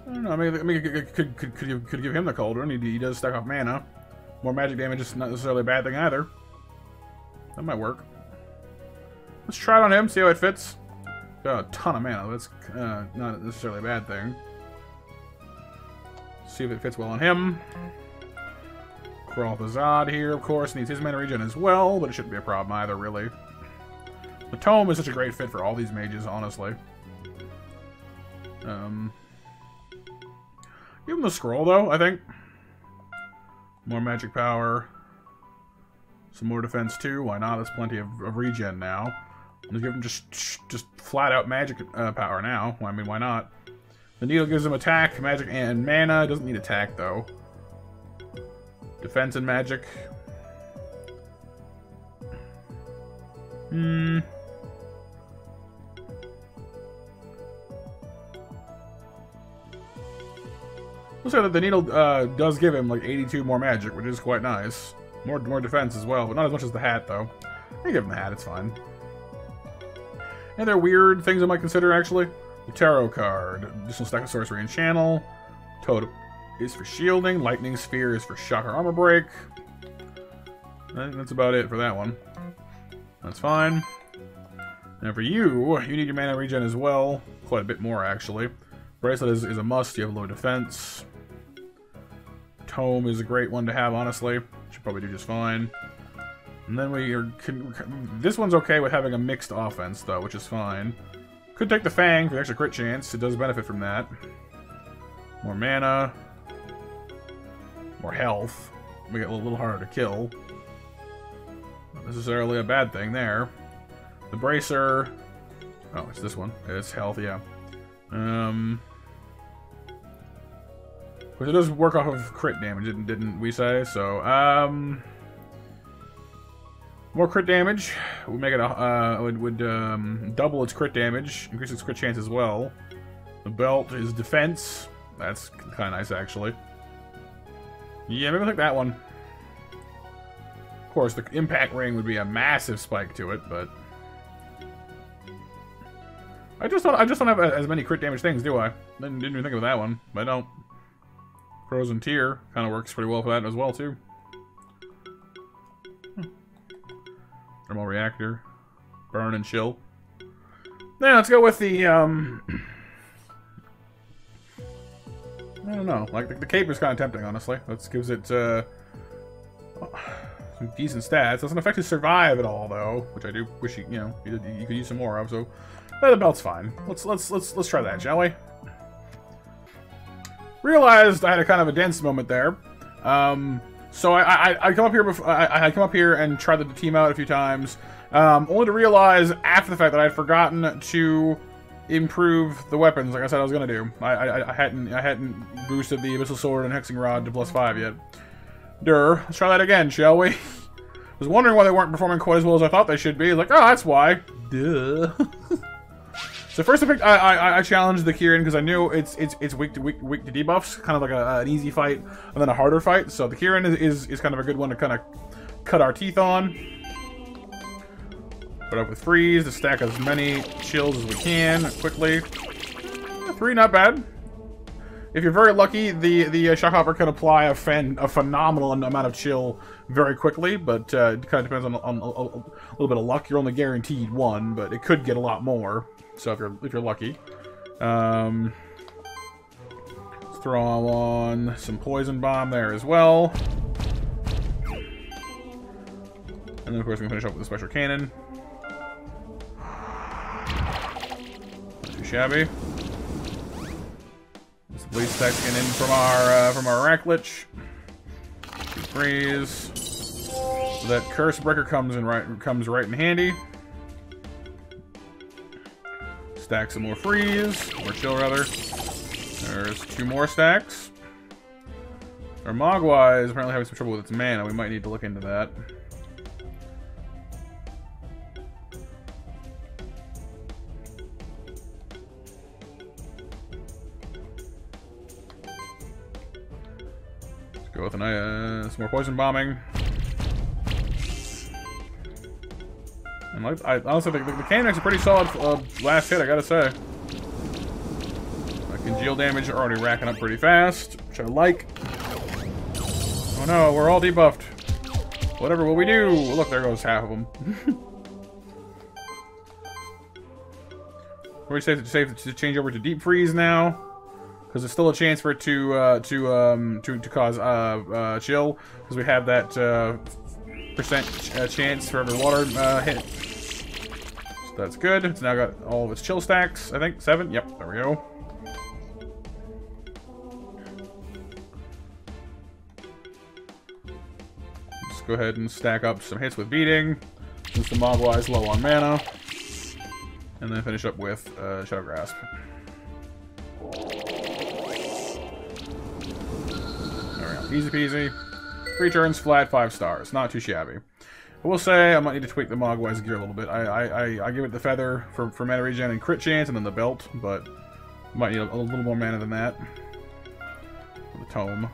I don't know. Maybe could give him the Cauldron. He does stack off mana. More magic damage is not necessarily a bad thing either. That might work. Let's try it on him, see how it fits. Got a ton of mana. That's not necessarily a bad thing. See if it fits well on him. Kralthazad here, of course, needs his mana regen as well, but it shouldn't be a problem either, really. The Tome is such a great fit for all these mages, honestly. Give him the scroll, though, I think. More magic power. Some more defense, too. Why not? That's plenty of regen now. Let's give him just flat-out magic power now. Well, I mean, why not? The needle gives him attack, magic, and mana. Doesn't need attack, though. Defense and magic. Looks like that the needle does give him like 82 more magic, which is quite nice. More defense as well, but not as much as the hat, though. I give him the hat, it's fine. And there are weird things I might consider, actually. The Tarot card. Additional stack of sorcery and channel. Totem is for shielding. Lightning Sphere is for shock or armor break. I think that's about it for that one. That's fine. And for you, you need your mana regen as well. Quite a bit more, actually. Bracelet is a must. You have low defense. Tome is a great one to have, honestly. Should probably do just fine. And then this one's okay with having a mixed offense, though, which is fine. Could take the Fang for the extra crit chance. It does benefit from that. More mana. More health. We get a little harder to kill. Not necessarily a bad thing there. The Bracer. Oh, it's this one. It's health, yeah. But it does work off of crit damage, didn't we say? So, more crit damage would make it would double its crit damage, increase its crit chance as well. The belt is defense. That's kind of nice, actually. Yeah, maybe I'll take that one. Of course, the impact ring would be a massive spike to it, but I just don't have as many crit damage things, do I? Didn't even think of that one, but I don't. Frozen Tear kind of works pretty well for that as well, too. Thermal Reactor. Burn and Chill. Now, let's go with the, I don't know. Like, the Cape is kind of tempting, honestly. That gives it, some decent stats. Doesn't affect his survive at all, though. Which I do wish you could use some more of, so... the belt's fine. Let's try that, shall we? Realized I had a kind of a dense moment there. So I come up here before I come up here and try to team out a few times, only to realize after the fact that I had forgotten to improve the weapons, like I said I was gonna do. I hadn't boosted the Abyssal Sword and Hexing Rod to +5 yet. Let's try that again, shall we? I was wondering why they weren't performing quite as well as I thought they should be. Like, oh, that's why. Duh. So first I challenged the Kieran because I knew it's weak to debuffs, kind of like an easy fight and then a harder fight. So the Kieran is kind of a good one to kind of cut our teeth on. Put up with freeze to stack as many chills as we can quickly. 3, not bad. If you're very lucky, the Shockhopper can apply a phenomenal amount of chill very quickly, but it kind of depends on a little bit of luck. You're only guaranteed 1, but it could get a lot more. So if you're lucky, let's throw on some Poison Bomb there as well, and then of course we can finish up with the Special Cannon. Not too shabby. Let's bleed stacks in from our Racklich. Freeze. So that Curse Breaker comes right in handy. Stack some more freeze, or chill rather. There's 2 more stacks. Our Mogwai is apparently having some trouble with its mana. We might need to look into that. Let's go with some more poison bombing. And I honestly think the Canon's a pretty solid last hit, I gotta say. Congeal damage are already racking up pretty fast, which I like. Oh no, we're all debuffed. Whatever will we do? Look, there goes half of them. Are we safe to change over to Deep Freeze now? because there's still a chance for it to cause chill, because we have that percent chance for every water hit. So that's good. It's now got all of its chill stacks. I think 7. Yep, there we go. Let's go ahead and stack up some hits with beating, since the Mogwai is low on mana, and then finish up with Shadow Grasp. Easy peasy. 3 turns, flat, 5 stars. Not too shabby. I will say I might need to tweak the Mogwai's gear a little bit. I give it the feather for mana regen and crit chance, and then the belt, but might need a little more mana than that. The tome.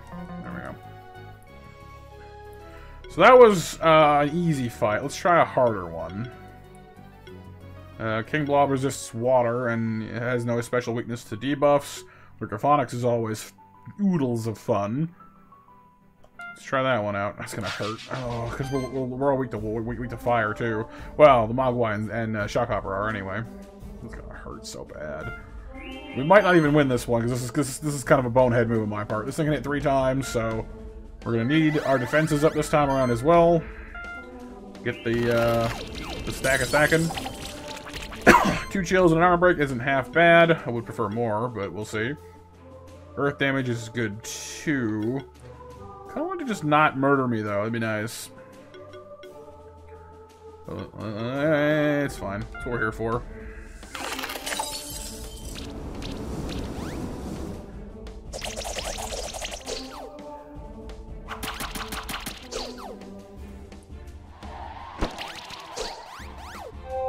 There we go. So that was an easy fight. Let's try a harder one. King Blob resists water and it has no special weakness to debuffs. Griffonix is always oodles of fun. Let's try that one out. That's gonna hurt. Oh, because we're all weak to fire too. Well, the Mogwai and Shockhopper are anyway. It's gonna hurt so bad. We might not even win this one because this is kind of a bonehead move on my part. This thing can hit 3 times, so we're gonna need our defenses up this time around as well. Get the stack of stacking. 2 chills and an armor break isn't half bad. I would prefer more, but we'll see. Earth damage is good too. I want to just not murder me, though. That'd be nice. It's fine. That's what we're here for.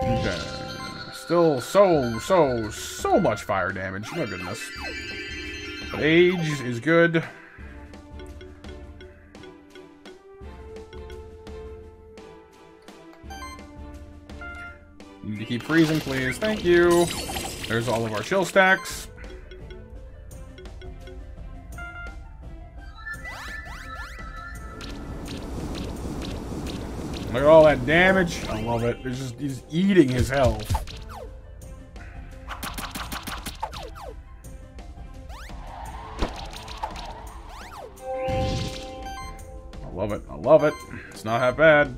Okay. Still so much fire damage. My goodness. But age is good. Need to keep freezing, please. Thank you. There's all of our chill stacks. Look at all that damage. I love it. He's eating his health. I love it. I love it. It's not half bad.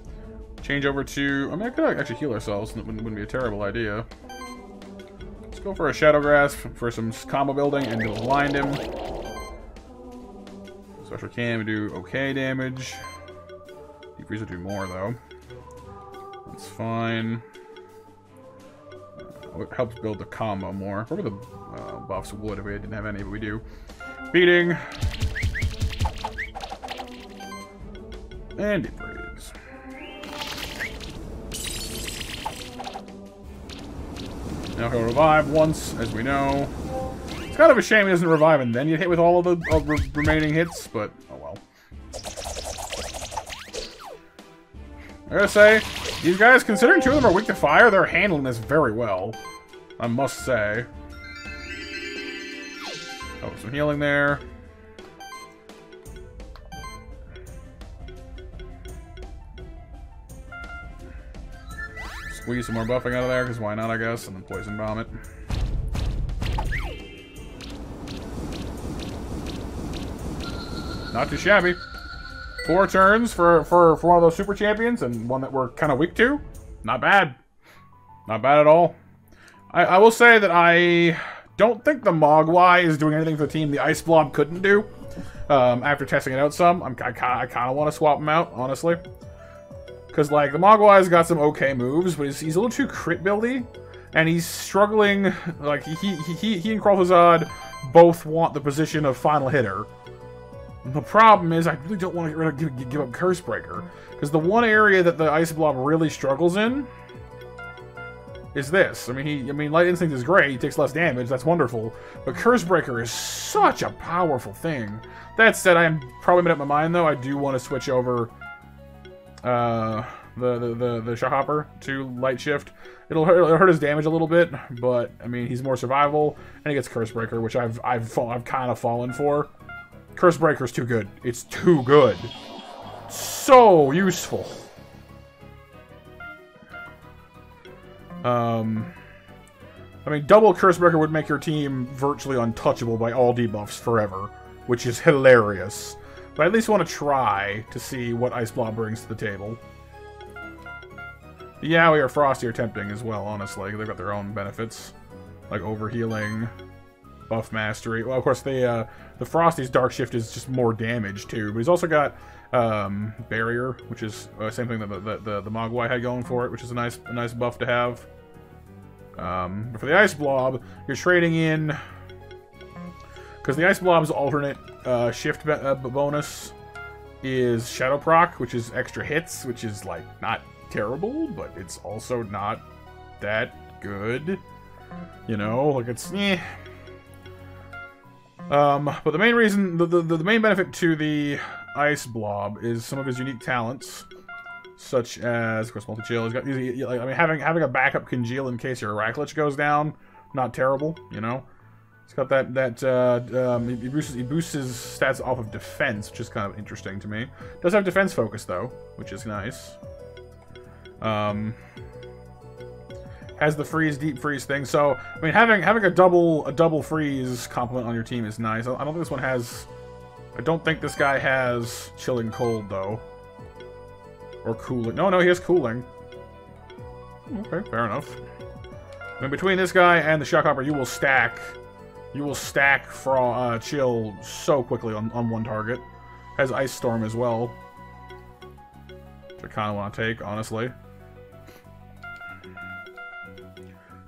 Change over to... I mean, I could actually heal ourselves. That wouldn't be a terrible idea. Let's go for a Shadow Grasp for some combo building and to blind him. Special Cam do okay damage. Deep Freeze will do more, though. That's fine. It helps build the combo more. What were the buffs would if we didn't have any, but we do. Beating. And Deep Freeze. Now he'll revive once, as we know. It's kind of a shame he doesn't revive and then you hit with all of the remaining hits, but oh well. I gotta say, these guys, considering 2 of them are weak to fire, they're handling this very well. I must say. Oh, some healing there. Squeeze some more buffing out of there, because why not, I guess, and then Poison Bomb it. Not too shabby. 4 turns for one of those super champions, and one that we're kind of weak to. Not bad. Not bad at all. I will say that I don't think the Mogwai is doing anything for the team the Ice Blob couldn't do. After testing it out some, I kind of want to swap him out, honestly. Because, like, the Mogwai's got some okay moves, but he's a little too crit buildy, and he's struggling. Like, he and Kralthazad both want the position of final hitter. The problem is, I really don't want to give up Cursebreaker, because the one area that the Ice Blob really struggles in is this. I mean, Light Instinct is great. He takes less damage. That's wonderful. But Cursebreaker is such a powerful thing. That said, I am probably made up my mind, though. I do want to switch over the Shockhopper to Light Shift. It'll hurt his damage a little bit, but I mean, he's more survivable, and he gets Cursebreaker, which I've kind of fallen for. Cursebreaker's too good. It's too good. So useful. I mean, double Cursebreaker would make your team virtually untouchable by all debuffs forever, which is hilarious. But I at least want to try to see what Ice Blob brings to the table. Yowie or Frosty are tempting as well, honestly. They've got their own benefits. Like overhealing, buff mastery. Well, of course, the Frosty's Dark Shift is just more damage, too. But he's also got Barrier, which is the same thing that the Mogwai had going for it, which is a nice buff to have. But for the Ice Blob, you're trading in... Because the Ice Blob's alternate shift bonus is Shadow Proc, which is extra hits, which is, like, not terrible, but it's also not that good. You know, like, it's... eh. But the main reason... The main benefit to the Ice Blob is some of his unique talents, such as, of course, multi-chill. He's got, like, I mean, having a backup Congeal in case your Aracklich goes down, not terrible, you know. He's got he boosts his stats off of defense, which is kind of interesting to me. Does have defense focus though, which is nice. Has the deep freeze thing. So I mean, having a double freeze complement on your team is nice. I don't think this one has. I don't think this guy has chilling cold though, or cooling. No, he has cooling. Okay, fair enough. I mean, between this guy and the Shockhopper, you will stack chill so quickly on one target. Has Ice Storm as well, which I kind of want to take, honestly.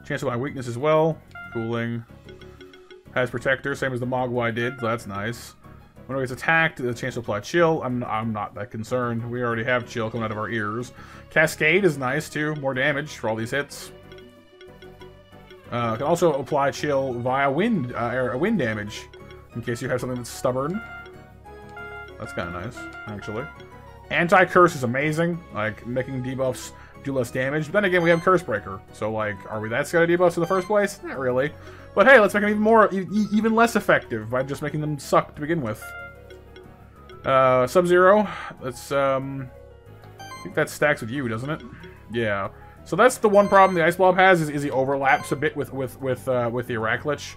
Chance of my weakness as well. Cooling. Has Protector, same as the Mogwai did, so that's nice. When he gets attacked, the chance to apply Chill. I'm not that concerned. We already have Chill coming out of our ears. Cascade is nice too, more damage for all these hits. Can also apply Chill via wind damage, in case you have something that's stubborn. That's kind of nice, actually. Anti-Curse is amazing, like, making debuffs do less damage. But then again, we have Curse Breaker, so, like, are we that scared of debuffs in the first place? Not really. But hey, let's make them even less effective by just making them suck to begin with. Sub-Zero, let's, I think that stacks with you, doesn't it? Yeah. So that's the one problem the Ice Blob has, is he overlaps a bit with the Aracklich,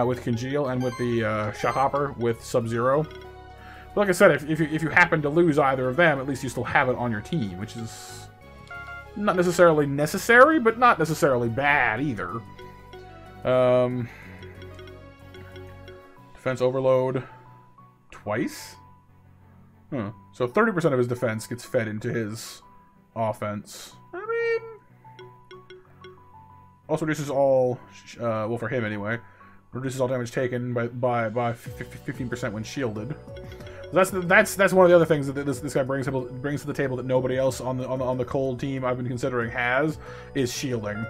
with Congeal, and with the Shockhopper with Sub-Zero. But like I said, if you happen to lose either of them, at least you still have it on your team, which is not necessarily necessary, but not necessarily bad either. Defense Overload twice? Huh. So 30% of his defense gets fed into his offense. I mean... Also reduces all, well, for him anyway, reduces all damage taken by 15% when shielded. That's one of the other things that this guy brings to the table that nobody else on the cold team I've been considering has, is shielding.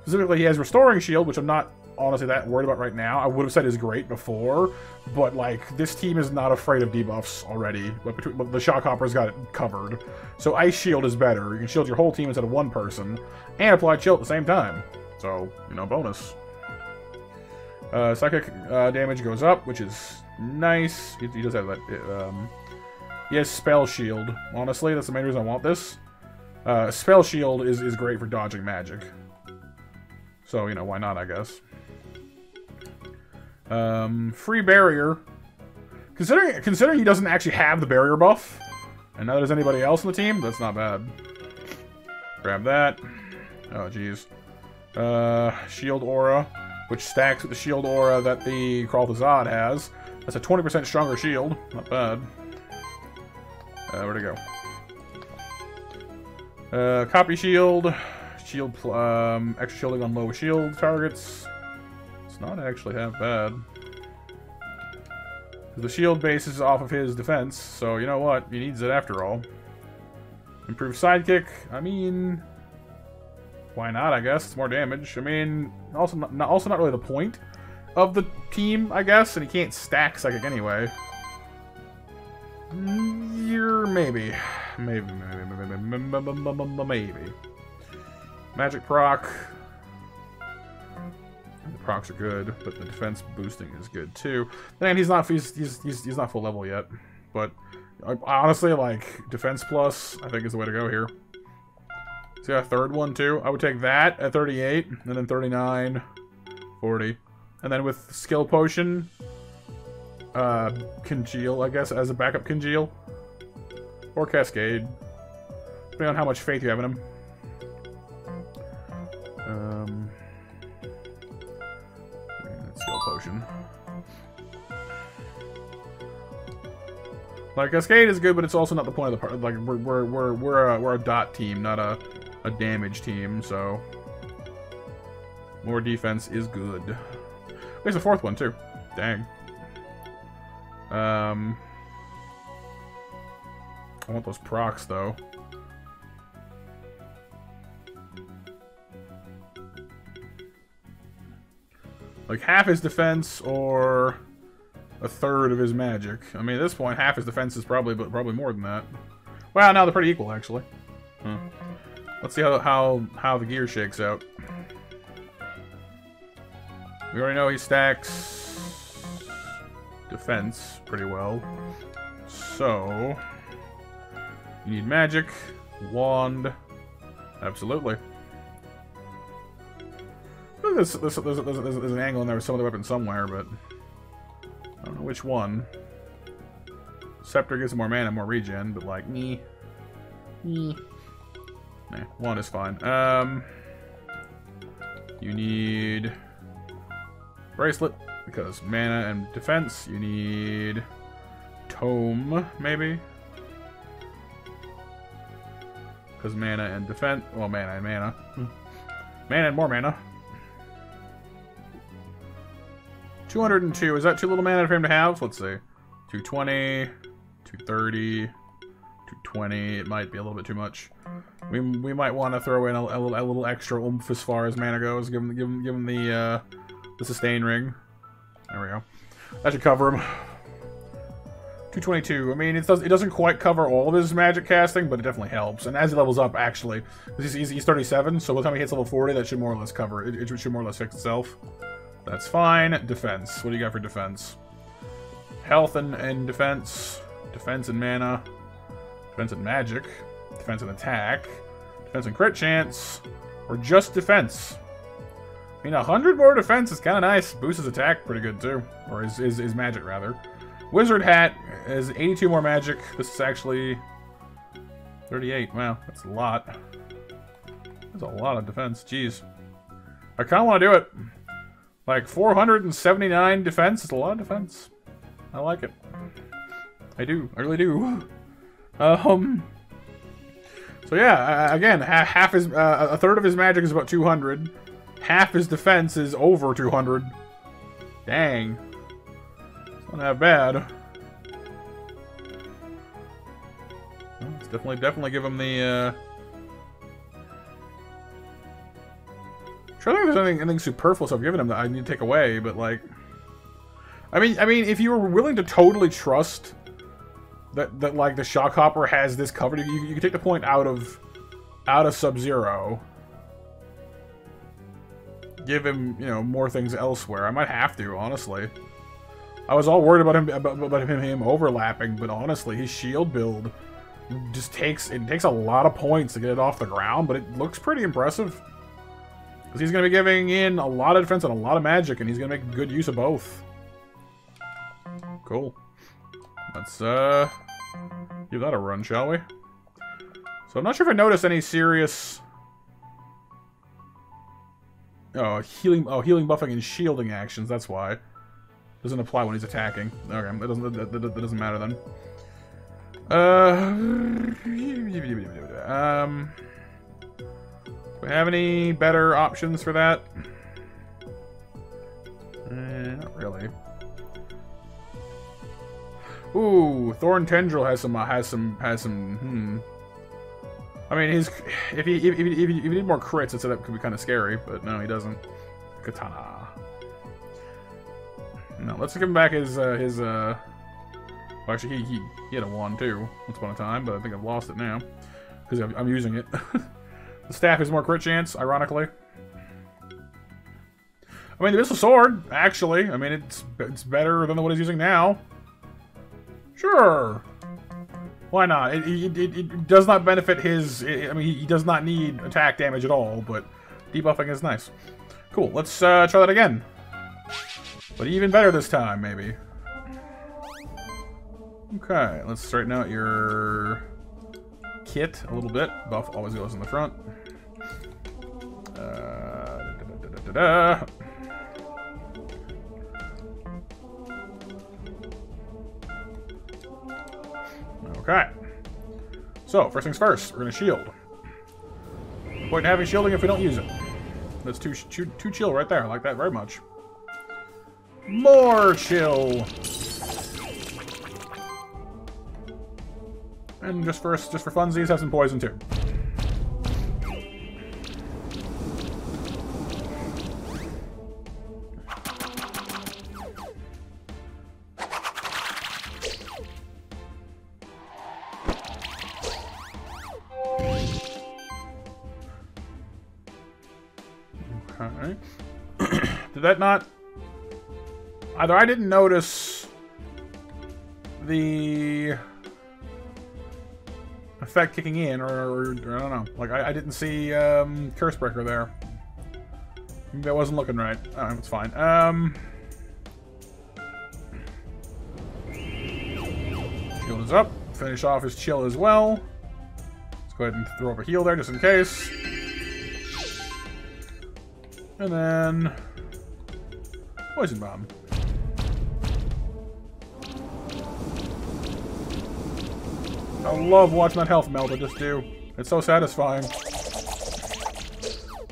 Specifically, he has restoring shield, which I'm not honestly that worried about right now. I would have said is great before, but like this team is not afraid of debuffs already. But the Shockhopper's got it covered. So Ice Shield is better. You can shield your whole team instead of one person, and apply chill at the same time. So, you know, bonus. Psychic damage goes up, which is nice. He does have that. He has Spell Shield. Honestly, that's the main reason I want this. Spell Shield is great for dodging magic. So, you know, why not, I guess. Free Barrier. Considering he doesn't actually have the Barrier buff, and now there's anybody else on the team, that's not bad. Grab that. Oh, jeez. Shield Aura, which stacks with the Shield Aura that the Kralthazad has. That's a 20% stronger shield. Not bad. Where'd it go? Copy Shield. Shield, extra shielding on low shield targets. It's not actually half bad. The shield base is off of his defense, so you know what? He needs it after all. Improved Sidekick. I mean, why not? I guess it's more damage. I mean, also not really the point of the team, I guess. And he can't stack Psychic anyway. Maybe. Magic proc. The procs are good, but the defense boosting is good too. And he's not full level yet, but honestly, like defense plus, I think is the way to go here. See a third one too? I would take that at 38, and then 39, 40. And then with skill potion, Congeal, I guess, as a backup Congeal. Or Cascade. Depending on how much faith you have in him. Skill potion. Like, Cascade is good, but it's also not the point of the part. Like, we're a dot team, not a damage team, so more defense is good. There's a fourth one too. Dang. I want those procs though. Like half his defense or a third of his magic. I mean, at this point, half his defense is probably more than that. Well, now they're pretty equal actually. Huh. Let's see how the gear shakes out. We already know he stacks defense pretty well. So you need magic, wand, absolutely. There's an angle in there with some of the weapons somewhere, but I don't know which one. Scepter gives him more mana, more regen, but like me. Nah, wand is fine. You need bracelet because mana and defense. You need tome, maybe, because mana and defense. Well, mana and mana. Mana and more mana. 202. Is that too little mana for him to have? Let's see. 220, 230, 220. It might be a little bit too much. We might want to throw in a little extra oomph as far as mana goes. Give him the sustain ring. There we go. That should cover him. 222. I mean, it doesn't quite cover all of his magic casting, but it definitely helps. And as he levels up, actually, he's 37, so by the time he hits level 40, that should more or less cover it. It should more or less fix itself. That's fine. Defense. What do you got for defense? Health and defense. Defense and mana. Defense and magic. Defense and attack. Defense and crit chance. Or just defense. I mean, 100 more defense is kind of nice. Boosts his attack pretty good, too. Or his magic, rather. Wizard hat is 82 more magic. This is actually 38. Wow, that's a lot. That's a lot of defense. Jeez. I kind of want to do it. Like, 479 defense is a lot of defense. I like it. I do. I really do. So yeah, again, half his, a third of his magic is about 200. Half his defense is over 200. Dang. It's not that bad. Well, let's definitely give him the, sure, I don't think there's anything superfluous I've given him that I need to take away, but like, I mean, if you were willing to totally trust that like the Shock Hopper has this covered, you can take the point out of Sub-Zero. Give him, you know, more things elsewhere. I might have to, honestly. I was all worried about him overlapping, but honestly, his shield build just takes a lot of points to get it off the ground, but it looks pretty impressive. Because he's going to be giving in a lot of defense and a lot of magic, and he's going to make good use of both. Cool. Let's give that a run, shall we? So I'm not sure if I noticed any serious healing buffing and shielding actions. That's why. Doesn't apply when he's attacking. Okay, that doesn't matter then. Do we have any better options for that? Not really. Ooh, Thorn Tendril has some. I mean, if he did more crits, I'd say that could be kind of scary, but no, he doesn't. Katana. No, let's give him back his. Well, actually, he had a wand too once upon a time, but I think I've lost it now because I'm using it. The staff has more crit chance, ironically. I mean, the Abyssal Sword, actually. I mean, it's better than what he's using now. Sure. Why not? It does not benefit his... I mean, he does not need attack damage at all, but debuffing is nice. Cool, let's try that again. But even better this time, maybe. Okay, let's straighten out your kit a little bit. Buff always goes in the front. Okay. So, first things first, we're going to shield. Point in having shielding if we don't use it. That's two chill right there. I like that very much. More chill. And just for funsies, have some poison too. Okay. Did that not... Either I didn't notice the effect kicking in, or I don't know. Like, I didn't see Cursebreaker there. Maybe I wasn't looking right. Oh, it's fine. Shield is up. Finish off his chill as well. Let's go ahead and throw over heal there just in case. And then Poison Bomb. I love watching that health melt I just do. It's so satisfying.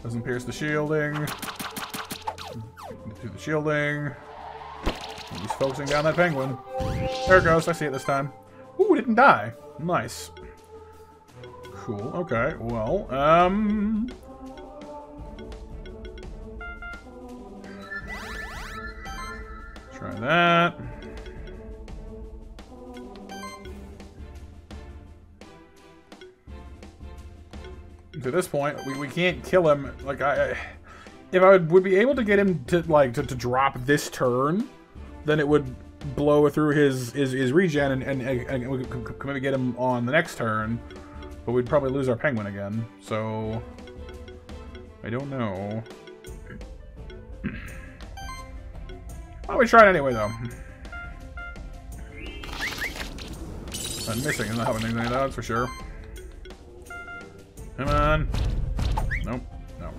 Doesn't pierce the shielding. Do the shielding. He's focusing down that penguin. There it goes. I see it this time. Ooh, it didn't die. Nice. Cool. Okay. Well, try that. To this point, we can't kill him. Like, if I would be able to get him to to drop this turn, then it would blow through his regen and we could maybe get him on the next turn. But we'd probably lose our penguin again. So I don't know. Why don't we try it anyway, though? I'm missing. I'm not having anything of that, that's for sure. Come on. Nope. No.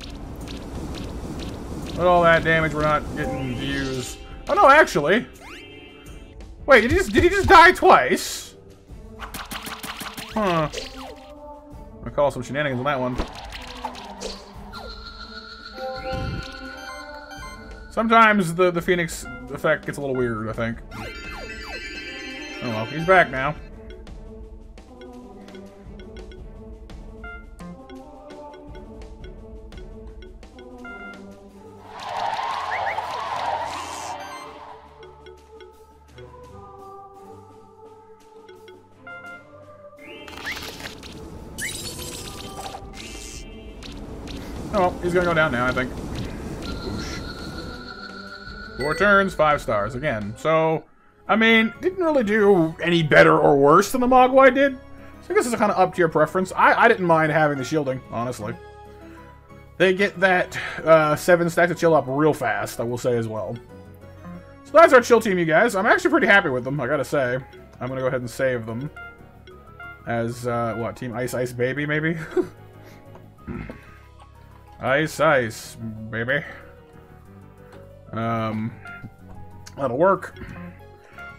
With all that damage, we're not getting to use. Oh no, actually. Wait, did he just die twice? Huh. I'll call some shenanigans on that one. Sometimes the Phoenix effect gets a little weird, I think. Oh well, he's back now. Oh, well, he's gonna go down now, I think. Oosh. 4 turns, 5 stars again. So, I mean, didn't really do any better or worse than the Mogwai did. So I guess it's kind of up to your preference. I didn't mind having the shielding, honestly. They get that 7 stacks of chill up real fast, I will say as well. So that's our chill team, you guys. I'm actually pretty happy with them, I gotta say. I'm gonna go ahead and save them. As, what, Team Ice Ice Baby, maybe? Ice, ice, baby. That'll work.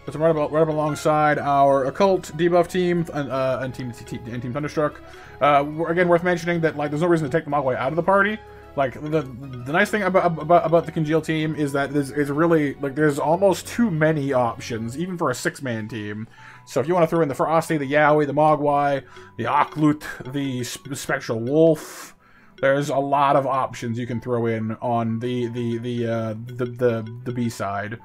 Put them right up alongside our occult debuff team and Team Thunderstruck. Again, worth mentioning that like there's no reason to take the Mogwai out of the party. Like the nice thing about the Congeal team is that there's really like there's almost too many options, even for a 6-man team. So if you want to throw in the Frosty, the Yowie, the Mogwai, the Aklut, the Spectral Wolf. There's a lot of options you can throw in on the B side.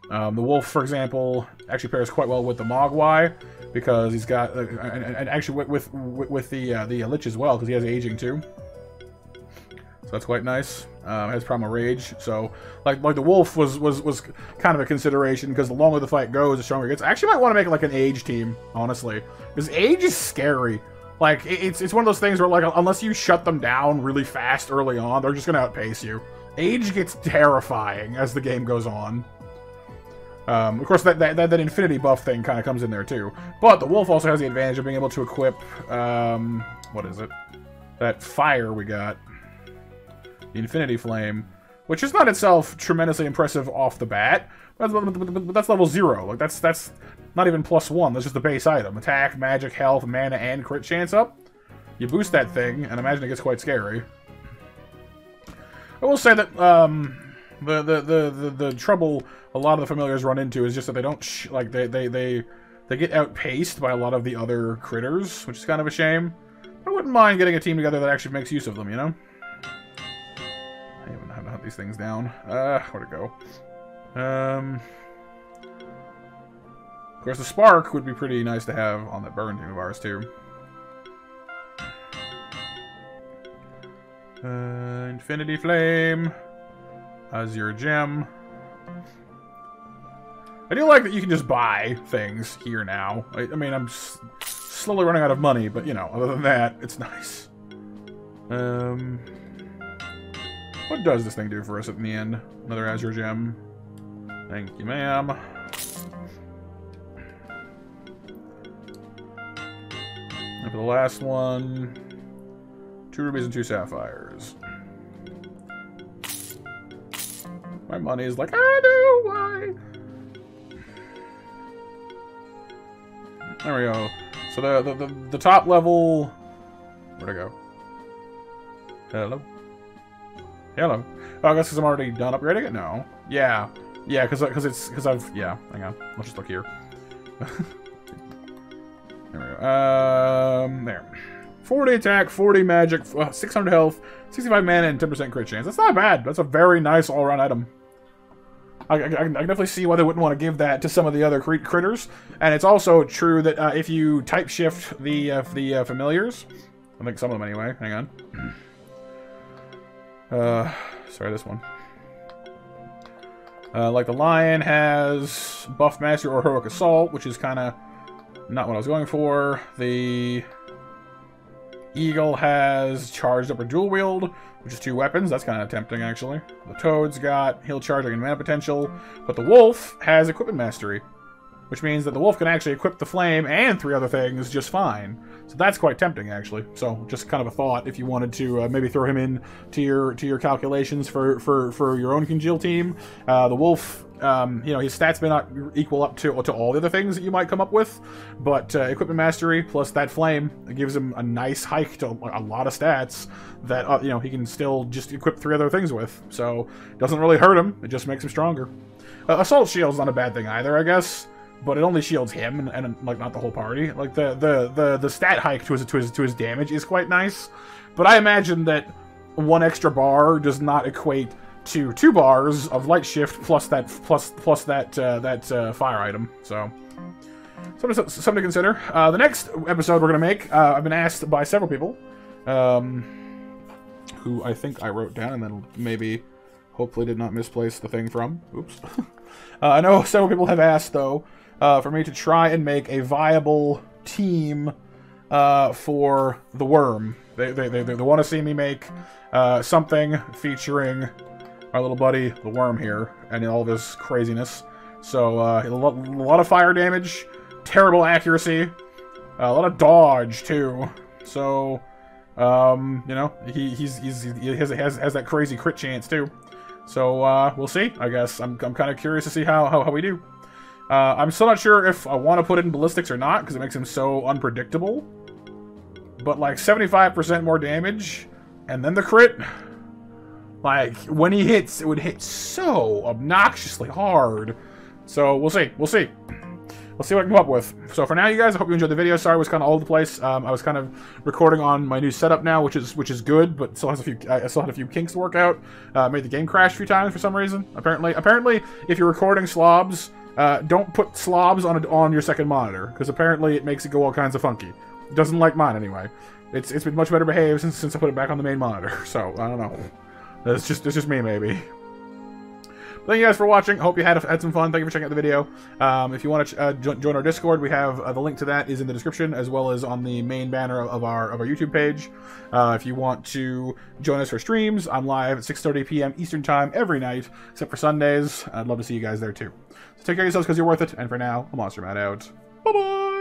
The Wolf, for example, actually pairs quite well with the Mogwai because he's got, and actually with the Lich as well because he has aging too. So that's quite nice. Has Primal Rage, so like the Wolf was kind of a consideration, because the longer the fight goes, the stronger it gets. I actually might want to make it like an Age team, honestly, because Age is scary. Like it's one of those things where, like, unless you shut them down really fast early on, they're just gonna outpace you. Age gets terrifying as the game goes on. Of course, that Infinity buff thing kind of comes in there too. But the Wolf also has the advantage of being able to equip, what is it? That fire we got. The Infinity Flame, which is not itself tremendously impressive off the bat, but that's level 0. Like that's not even +1. That's just the base item. Attack, magic, health, mana, and crit chance up. You boost that thing, and imagine it gets quite scary. I will say that the trouble a lot of the familiars run into is just that they don't they get outpaced by a lot of the other critters, which is kind of a shame. I wouldn't mind getting a team together that actually makes use of them, you know? I even have to hunt these things down. Where'd it go? Of course, the Spark would be pretty nice to have on that burn team of ours, too. Infinity Flame. Azure Gem. I do like that you can just buy things here now. I mean, I'm slowly running out of money, but, you know, other than that, it's nice. What does this thing do for us at the end? Another Azure Gem. Thank you, ma'am. And for the last one, 2 rubies and 2 sapphires. My money is like, I know why. There we go. So the top level. Where'd I go? Hello. Hello. Oh, I guess because I'm already done upgrading it? No. Yeah. Yeah, because I've... Yeah, hang on. Let's just look here. There we go. There. 40 attack, 40 magic, 600 health, 65 mana, and 10% crit chance. That's not bad. That's a very nice all-around item. I can definitely see why they wouldn't want to give that to some of the other critters. And it's also true that if you type shift the familiars... I think some of them anyway. Hang on. Sorry, this one. Like the Lion has Buff Mastery or Heroic Assault, which is kind of not what I was going for. The Eagle has Charged Up or Dual Wield, which is 2 weapons. That's kind of tempting, actually. The Toad's got Heal Charging and Mana Potential. But the Wolf has Equipment Mastery, which means that the Wolf can actually equip the Flame and 3 other things just fine. So that's quite tempting, actually. So just kind of a thought if you wanted to maybe throw him in to your calculations for your own Congeal team. The Wolf, you know, his stats may not equal up to all the other things that you might come up with, but Equipment Mastery plus that Flame gives him a nice hike to a lot of stats that, you know, he can still just equip 3 other things with. So it doesn't really hurt him. It just makes him stronger. Assault Shield's not a bad thing either, I guess. But it only shields him and like not the whole party. Like the stat hike to his damage is quite nice, but I imagine that 1 extra bar does not equate to 2 bars of light shift plus that fire item. So something to consider. The next episode we're gonna make, I've been asked by several people, who I think I wrote down and then maybe hopefully did not misplace the thing from. Oops. I know several people have asked though. For me to try and make a viable team for the Worm. They want to see me make something featuring our little buddy, the Worm here, and all this craziness. So, a lot of fire damage, terrible accuracy, a lot of dodge, too. So, you know, he has that crazy crit chance, too. So, we'll see, I guess. I'm kind of curious to see how we do. I'm still not sure if I want to put in ballistics or not, because it makes him so unpredictable. But, like, 75% more damage, and then the crit. Like, when he hits, it would hit so obnoxiously hard. So, we'll see. We'll see. We'll see what I can come up with. So, for now, you guys, I hope you enjoyed the video. Sorry, it was kind of all over the place. I was kind of recording on my new setup now, which is good, but still has I still had a few kinks to work out. Made the game crash a few times for some reason. Apparently, if you're recording slobs... don't put slobs on your second monitor, because apparently it makes it go all kinds of funky. It doesn't like mine, anyway. it's been much better behaved since I put it back on the main monitor. So I don't know. It's just me maybe. Thank you guys for watching. Hope you had some fun. Thank you for checking out the video. If you want to join our Discord, we have the link to that is in the description, as well as on the main banner of our YouTube page. If you want to join us for streams, I'm live at 6:30 p.m. Eastern Time every night, except for Sundays. I'd love to see you guys there too. So take care of yourselves because you're worth it. And for now, I'm Monster Matt out. Bye-bye!